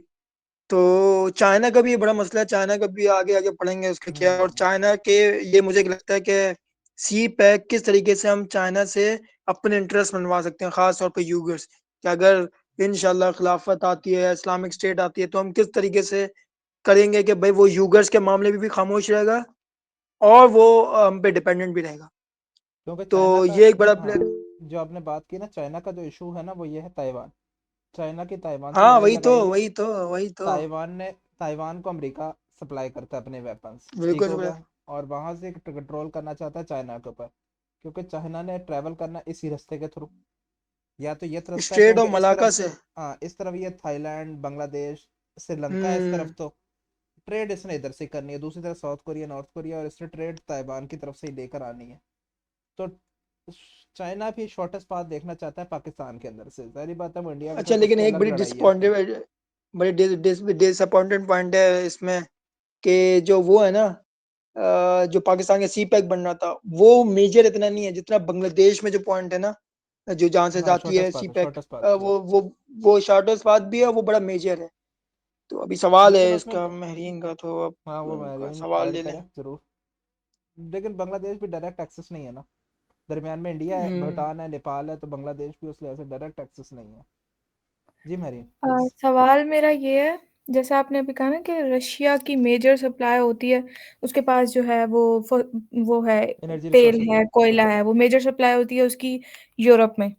तो चाइना का भी ये बड़ा मसला है, चाइना का भी आगे आगे पढ़ेंगे उसका क्या है। और हम्म। चाइना के, ये मुझे लगता है कि सी पैक किस तरीके से हम चाइना से अपने इंटरेस्ट मनवा सकते हैं, खास तौर पे यूगर्स, कि अगर इंशाल्लाह खिलाफत आती है, इस्लामिक स्टेट आती है, तो हम किस तरीके से करेंगे कि भाई वो यूगर्स के मामले में भी खामोश रहेगा और वो हम पे डिपेंडेंट भी रहेगा। क्योंकि तो चाइना का, ये एक बड़ा हाँ, प्लेयर। जो आपने बात की ना, चाइना का जो इशू है ना वो ये है ताइवान, चाइना की ताइवान से हाँ, लड़ाई लगाई हुई है। वही तो ताइवान ने, ताइवान को अमेरिका सप्लाई करता है अपने वेपन्स, ठीक हो बिल्कुल। गया, और वहां से कंट्रोल करना चाहता है चाइना के ऊपर, क्योंकि चाइना ने ट्रैवल करना इसी रास्ते के थ्रू, या तो ये रास्ता है स्ट्रेट क्योंकि ऑफ इस मलाका तरफ, से। हाँ इस तरफ ये थाईलैंड, बांग्लादेश, श्रीलंका है इस तरफ, हम्म। तो ट्रेड इसने इधर से करनी है, दूसरी तरफ साउथ कोरिया, नॉर्थ कोरिया, और इसने ट्रेड ताइवान की तरफ से ही लेकर आनी है। तो चाइना भी शॉर्टेस्ट पाथ देखना चाहता है पाकिस्तान के अंदर से, सारी बात है, वो इंडिया के अच्छा, साथ लेकिन उसकी एक अलग बड़ी लड़ाई है। डिसअपॉइंटेड बड़ी डिसअपॉइंटेड पॉइंट है इसमें, कि जो वो है ना, जो पाकिस्तान का सी पैक बन रहा था, वो मेजर इतना नहीं है जितना बांग्लादेश में जो पॉइंट है ना, जो जहाँ से हाँ जाती है शॉर्टेस्ट सी पाथ है, पैक, शॉर्टेस्ट पाथ जो है। वो शार्टेस्ट बात भी है, वो बड़ा मेजर है। तो अभी सवाल लेकिन है उसमें, इसका महरीन का, तो अब हाँ वो उनका मैरियन सवाल ऐड ले लें। करें जरूर, लेकिन बांग्लादेश भी डायरेक्ट एक्सेस नहीं है ना, दरमियान में इंडिया है, हम्म। भूटान है, नेपाल है, तो बांग्लादेश भी उस लिहाज से डायरेक्ट एक्सेस नहीं है। जी मैरियन अ, प्लीज। सवाल मेरा ये है, जैसा आपने अभी कहा ना कि रशिया की मेजर सप्लाई होती है, उसके पास जो है वो है, एनर्जी तेल रिसोर्सेज है, है, कोयला हाँ। है, वो मेजर सप्लाई होती है उसकी यूरोप में।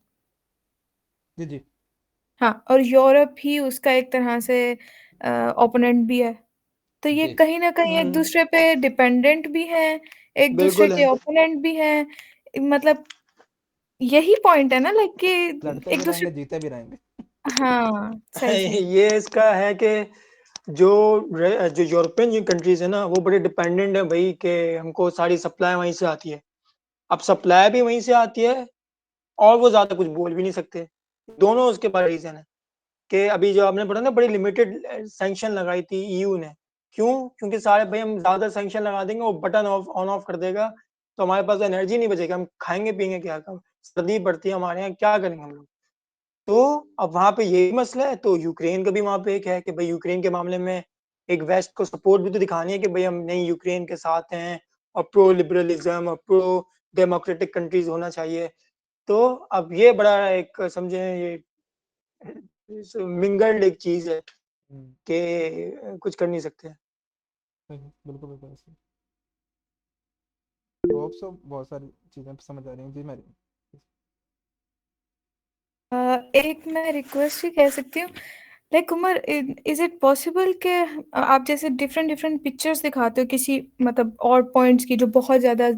जी जी हाँ, और यूरोप ही उसका एक तरह से ओपोनेंट भी है। तो ये जी कहीं न कहीं एक दूसरे पे डिपेंडेंट भी हैं, एक दूसरे बिल्कुल के है। ओपोनेंट भी हैं। मतलब यही पॉइंट है ना, लाइक कि लड़ते भी एक दूसरे। रहेंगे, जीते भी रहेंगे। हाँ, सही, सही। ये इसका है कि जो जो यूरोपियन जो कंट्रीज है ना वो बड़े डिपेंडेंट है भाई कि हमको सारी सप्लाई वहीं से आती है। अब सप्लाई भी वहीं से आती है और वो ज्यादा कुछ बोल भी नहीं सकते। दोनों उसके बड़े रीजन है कि अभी जो आपने पढ़ा ना बड़ी लिमिटेड सैंक्शन लगाई थी ईयू ने। क्यों? क्योंकि सारे भाई हम ज्यादा सैंक्शन लगा देंगे वो बटन ऑन ऑफ कर देगा तो हमारे पास एनर्जी नहीं बचेगी। हम खाएंगे पियेंगे क्या? कब सर्दी पड़ती है हमारे यहाँ क्या करेंगे हम लोग? तो अब वहां पे यही मसला है। तो यूक्रेन का भी वहां पे एक है कि भाई यूक्रेन के मामले में एक वेस्ट को सपोर्ट भी तो दिखानी है कि भाई हम नहीं यूक्रेन के साथ हैं और प्रो लिबरलिज्म और प्रो डेमोक्रेटिक कंट्रीज होना चाहिए। तो अब ये बड़ा एक समझे ये मिंगल्ड एक चीज है हम्म, कि कुछ कर नहीं सकते। सही, बिल्कुल बिल्कुल ऐसे। होप सो बहुत सारी चीज़ें समझ आ रही हैं जी मेरी। एक मैं रिक्वेस्ट ही कह सकती हूँ, like Umar, is it possible कि आप जैसे डिफरेंट डिफरेंट पिक्चर्स दिखाते हो किसी मतलब और पॉइंट्स की जो बहुत ज़्यादा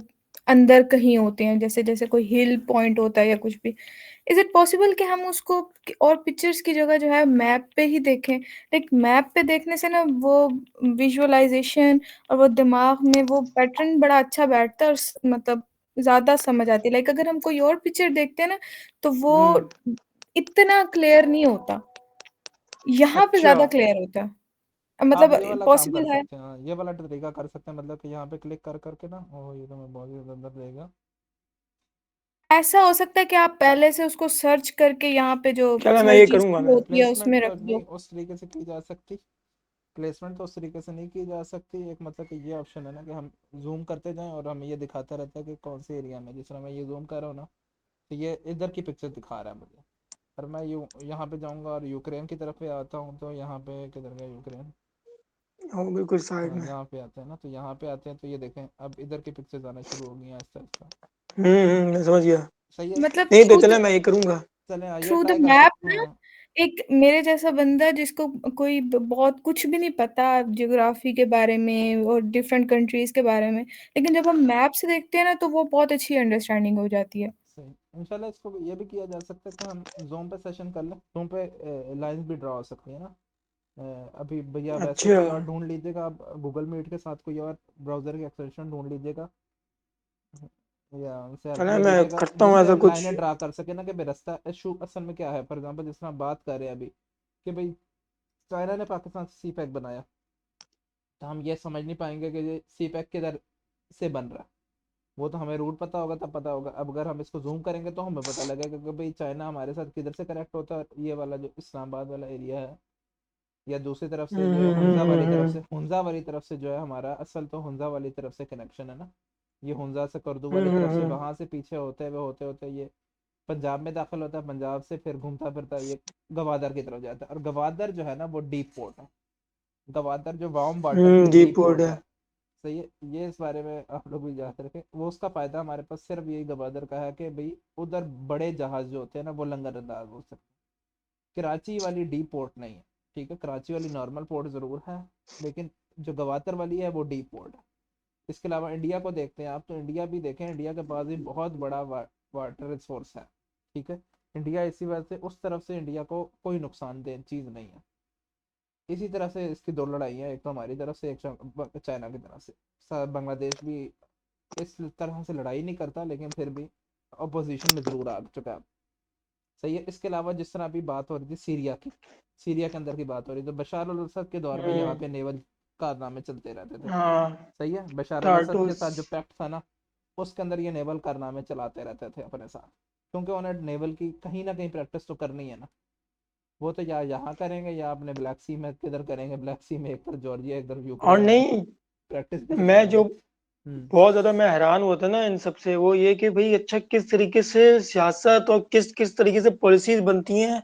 अंदर कहीं होते हैं, जैसे जैसे कोई हिल पॉइंट होता है या कुछ भी, इज इट पॉसिबल कि हम उसको और पिक्चर्स की जगह जो है मैप पे ही देखें? लाइक मैप पे देखने से ना वो विजुअलाइजेशन और वो दिमाग में वो पैटर्न बड़ा अच्छा बैठता है और मतलब ज़्यादा समझ आती है। लाइक अगर हम कोई और पिक्चर देखते हैं ना तो वो हम्म। इतना क्लियर नहीं होता, यहाँ पे अच्छा। ज़्यादा क्लियर होता है। आप मतलब ये वाला काम कर पॉसिबल है? सकते हैं, हाँ, ये वाला तरीका कर सकते हैं, मतलब कि यहाँ पे क्लिक कर करके ना, ओह ये तो मैं बहुत ही अंदर देगा। ऐसा हो सकता है कि आप पहले से उसको सर्च करके यहाँ पे जो चलो मैं ये सर्च करूंगा हिस्ट्री मैं। होती है प्लेसमेंट उसमें तो रख नहीं दो। उस तरीके से की जा सकती, प्लेसमेंट तो उस तरीके से नहीं की जा सकती। एक मतलब कि ये ऑप्शन है ना कि हम जूम करते जाएं और हमें ये दिखाता रहता है कि कौन से एरिया में, जिस तरह मैं ये जूम कर रहा हूँ ना, तो ये इधर की पिक्चर दिखा रहा है मुझे। और मैं यहाँ पे जाऊँगा और यूक्रेन की तरफ पे आता हूँ, तो यहाँ पे किधर गया यूक्रेन, हाँ बिल्कुल साइड हाँ में। यहाँ पे आते हैं ना, तो यहाँ पे आते हैं तो ये देखें अब इधर की पिक्चर्स आना शुरू हो गई हैं आहिस्ता आहिस्ता। मैं समझ गया। सही है। मतलब नहीं तो चले मैं ये करूंगा। चले हाँ ये थ्रू द ट्राई कर मैप सकते ना, हैं। एक मेरे जैसा बंदा जिसको कोई बहुत कुछ भी नहीं पता ज्योग्राफी के बारे में और डिफरेंट कंट्रीज के बारे में, लेकिन जब हम मैप से देखते हैं ना तो वो बहुत अच्छी अंडरस्टैंडिंग हो जाती है। सही, इंशाल्लाह इसको ये भी किया जा सकता है कि हम जूम पे सेशन कर लें, जूम पे लाइंस भी ड्रा हो सकती है ना। अभी भैया वैसे अच्छा। कोई और ढूंढ लीजिएगा, आप गूगल मीट के साथ कोई और ब्राउजर की एक्सटेंशन ढूंढ लीजिएगा, या उनसे हेल्प चले ले मैं लीजिएगा करता हूँ जिससे ऐसा हम कुछ। लाइनें ड्रा कर सके ना कि भाई रास्ता इशू असल में क्या है। फॉर एग्जांपल जिस तरह हम बात कर रहे हैं अभी कि भाई चाइना ने पाकिस्तान से सी पैक बनाया, तो हम ये समझ नहीं पाएंगे कि ये सी पैक किधर से बन रहा है। वो तो हमें रूट पता होगा तब पता होगा। अब अगर हम इसको जूम करेंगे तो हमें पता लगेगा कि भाई चाइना हमारे साथ किधर से कनेक्ट होता है, ये वाला जो इस्लामाबाद वाला एरिया है, या दूसरी तरफ से जो है हुंजा वाली तरफ से, हुंजा वाली तरफ से जो है हमारा असल तो हुंजा वाली तरफ से कनेक्शन है ना। ये हुंजा से करदू वाली तरफ से वहां से पीछे होते होते ये पंजाब में दाखिल होता है, पंजाब से फिर घूमता फिरता ये गवादर की तरफ जाता है। और गवादर जो है ना वो डीप पोर्ट है, गवादर जो वार्म वाटर की डीप डीप पोर्ट पोर्ट है। है। सही है, ये इस बारे में आप लोग भी याद रखें। वो उसका फायदा हमारे पास सिर्फ यही गवादर का है कि भाई उधर बड़े जहाज जो होते हैं ना वो लंगर अंदाज हो सकते हैं। कराची वाली डीप पोर्ट नहीं है, ठीक है, कराची वाली नॉर्मल पोर्ट जरूर है, लेकिन जो गवादर वाली है वो डीप पोर्ट है। इसके अलावा इंडिया को देखते हैं आप, तो इंडिया भी देखें, इंडिया के पास भी बहुत बड़ा वाटर रिसोर्स है, ठीक है। इंडिया इसी वजह से उस तरफ से इंडिया को कोई नुकसानदेह चीज़ नहीं है। इसी तरह से इसकी दो लड़ाइयाँ, एक तो हमारी तरफ से, एक चाइना की तरफ से। बांग्लादेश भी इस तरह से लड़ाई नहीं करता, लेकिन फिर भी अपोजिशन में जरूर आ चुका है। सही है। इसके अलावा जिस तरह अभी बात हो रही थी सीरिया की, सीरिया के अंदर की बात हो रही, तो बशार अल असद के दौर में यहाँ हम्म। पे नेवल कारनामे चलते रहते थे। हाँ। सही है, बशार अल असद के टार्टूस। साथ जो पैक्ट था ना, उसके अंदर ये नेवल कारनामे चलाते रहते थे अपने साथ, क्योंकि उन्हें नेवल की कहीं ना कहीं प्रैक्टिस तो करनी है ना। वो तो या यहाँ करेंगे या अपने ब्लैक सी में किधर करेंगे, ब्लैक सी में एक तरफ जॉर्जिया एक तरफ और यूक्रेन है, नहीं प्रैक्टिस भी तो मैं करेंगे। जो हम्म। बहुत ज्यादा मैं हैरान हुआ था ना इन सब से वो ये कि भाई अच्छा किस तरीके से सियासत और किस किस तरीके से पॉलिसीज बनती हैं।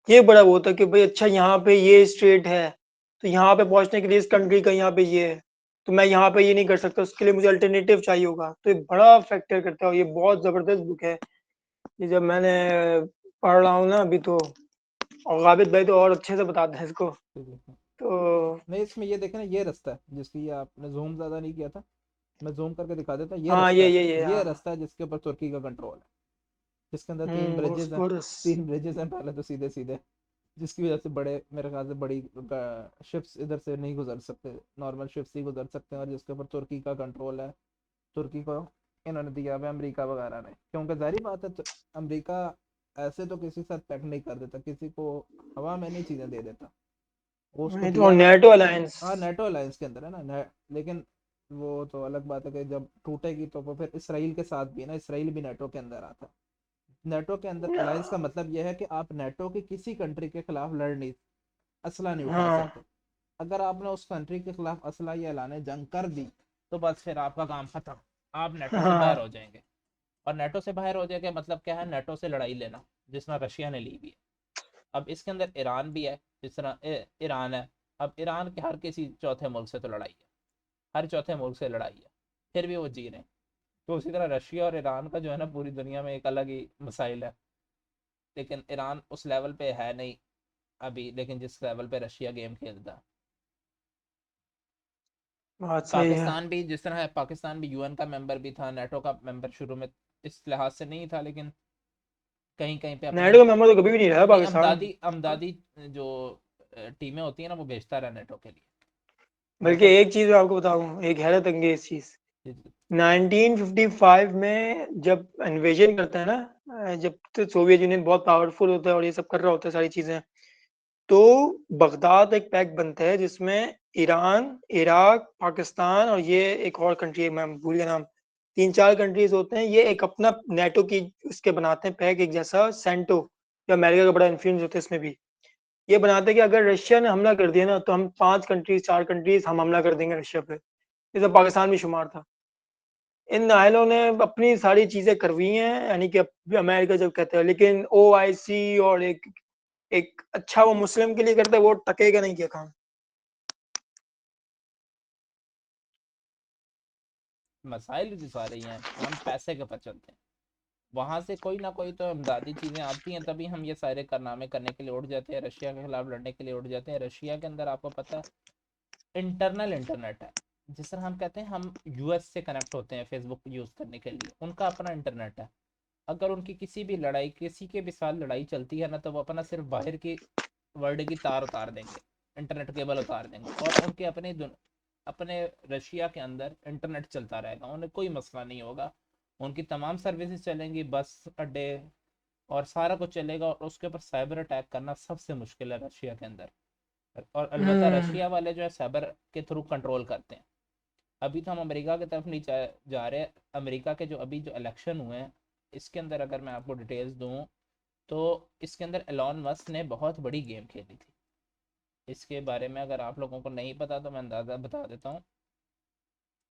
ये बड़ा वो था कि भाई अच्छा यहाँ पे ये स्टेट है तो यहाँ पे पहुंचने के लिए इस कंट्री का यहाँ पे ये है तो मैं यहाँ पे ये नहीं कर सकता उसके लिए मुझे अल्टरनेटिव चाहिए होगा। तो ये बड़ा फैक्टर करता है और ये बहुत जबरदस्त बुक है। ये जब मैंने पढ़ रहा हूँ ना अभी तो, और गाबिद भाई तो और अच्छे से बताते हैं इसको। ठीक है। तो नहीं, इसमें ये देखे ना, ये रास्ता है जिसकी आपने जूम ज़्यादा नहीं किया था, मैं जूम करके दिखा देता, ये हाँ रास्ता है, ये ये हाँ। रास्ता है जिसके ऊपर तुर्की का कंट्रोल है, जिसके अंदर 3 ब्रिजेस हैं, बोस्फोरस। 3 ब्रिजेस हैं पहले तो सीधे सीधे, जिसकी वजह से बड़े, मेरे ख्याल से बड़ी शिप्स इधर से नहीं गुजर सकते, नॉर्मल शिप्स ही गुजर सकते हैं, और जिसके ऊपर तुर्की का कंट्रोल है। तुर्की को इन्होंने दिया हुआ है अमेरिका वगैरह ने, क्योंकि जाहिर बात है तो अमेरिका ऐसे तो किसी के साथ पैक्ट नहीं कर देता, किसी को हवा में नहीं चीज़ें दे देता, वो उसको नहीं तो दिया हुआ है। NATO alliance. हाँ, नेटो अलायंस के अंदर है ना, लेकिन वो तो अलग बात है कि जब टूटेगी तो वो फिर इसराइल के साथ भी है ना, इसराइल भी नेटो के अंदर आता है। नेटो के अंदर अलायंस का मतलब यह है कि आप नेटो की किसी कंट्री के खिलाफ लड़ नहीं, असला नहीं उठा हाँ सकते। अगर आपने उस कंट्री के खिलाफ असला या ऐलान जंग कर दी तो बस फिर आपका काम खत्म, आप नेटो से बाहर हाँ हो जाएंगे। और नेटो से बाहर हो जाएंगे मतलब क्या है, नेटो से लड़ाई लेना, जिस तरह रशिया ने ली भी है। अब इसके अंदर ईरान भी है, जिस तरह ईरान है। अब ईरान के हर किसी चौथे मुल्क से तो लड़ाई है, हर चौथे मुल्क से लड़ाई है, फिर भी वो जी रहे हैं। तो उसी तरह रशिया और ईरान का जो है ना, पूरी दुनिया में एक अलग ही मसाइल है। लेकिन ईरान उस लेवल पे है नहीं अभी, लेकिन जिस लेवल पे रशिया गेम खेलता है। बात सही है। पाकिस्तान भी जिस तरह है, पाकिस्तान भी यूएन का मेंबर भी था, नेटो का मेंबर शुरू में इस लिहाज से नहीं था, लेकिन कहीं कहीं पे अपनी, नेटो का मेंबर तो कभी भी नहीं रहा नहीं, पाकिस्तान। अमदादी अमदादी जो टीमें होती है ना, वो भेजता रहा नेटो के लिए। वो बल्कि फिर एक चीज मैं आपको बताऊं, एक हैरत अंगेज चीज, जी, जी, 1955 में जब इन्वेजन करता है ना, जब तो सोवियत यूनियन बहुत पावरफुल होता है और ये सब कर रहा होता है सारी चीजें, तो बगदाद एक पैक्ट बनता है जिसमें ईरान, इराक, पाकिस्तान और ये एक और कंट्री है, मैं भूल गया नाम, 3-4 कंट्रीज होते हैं, ये एक अपना नेटो की उसके बनाते हैं पैक एक जैसा सेंटो, जो अमेरिका का बड़ा इन्फ्लुएंस होता है इसमें भी। ये बनाते हैं कि अगर रशिया ने हमला कर दिया ना तो हम 5 कंट्रीज 4 कंट्रीज हम हमला कर देंगे रशिया पे। ये तो पाकिस्तान भी शुमार था। इन नायलों ने अपनी सारी चीजें करवी हैं, यानी कि अमेरिका जब कहते हैं, लेकिन ओआईसी और एक एक अच्छा वो मुस्लिम के लिए करता है, वो टकेगा नहीं किया काम। मसाइल जो सारे ही हैं, हम पैसे के पर चलते हैं। वहां से कोई ना कोई तो इमदादी चीजें आती हैं, तभी हम ये सारे कारनामे करने के लिए उठ जाते हैं, रशिया के खिलाफ लड़ने के लिए उठ जाते हैं। रशिया के अंदर आपको पता है इंटरनल इंटरनेट है, जिस तरह हम कहते हैं हम यूएस से कनेक्ट होते हैं फेसबुक यूज करने के लिए, उनका अपना इंटरनेट है। अगर उनकी किसी भी लड़ाई, किसी के भी साथ लड़ाई चलती है ना, तो वो अपना सिर्फ बाहर की वर्ल्ड की तार उतार देंगे, इंटरनेट केबल उतार देंगे, और उनके अपने रशिया के अंदर इंटरनेट चलता रहेगा, उन्हें कोई मसला नहीं होगा। उनकी तमाम सर्विसेज चलेंगी, बस अड्डे और सारा कुछ चलेगा, और उसके ऊपर साइबर अटैक करना सबसे मुश्किल है रशिया के अंदर। और अलबत्ता हम्म। रशिया वाले जो है साइबर के थ्रू कंट्रोल करते हैं। अभी तो हम अमेरिका की तरफ नहीं जा रहे। अमेरिका के जो अभी जो इलेक्शन हुए हैं, इसके अंदर अगर मैं आपको डिटेल्स दूं, तो इसके अंदर एलॉन मस्क ने बहुत बड़ी गेम खेली थी। इसके बारे में अगर आप लोगों को नहीं पता तो मैं अंदाज़ा बता देता हूँ।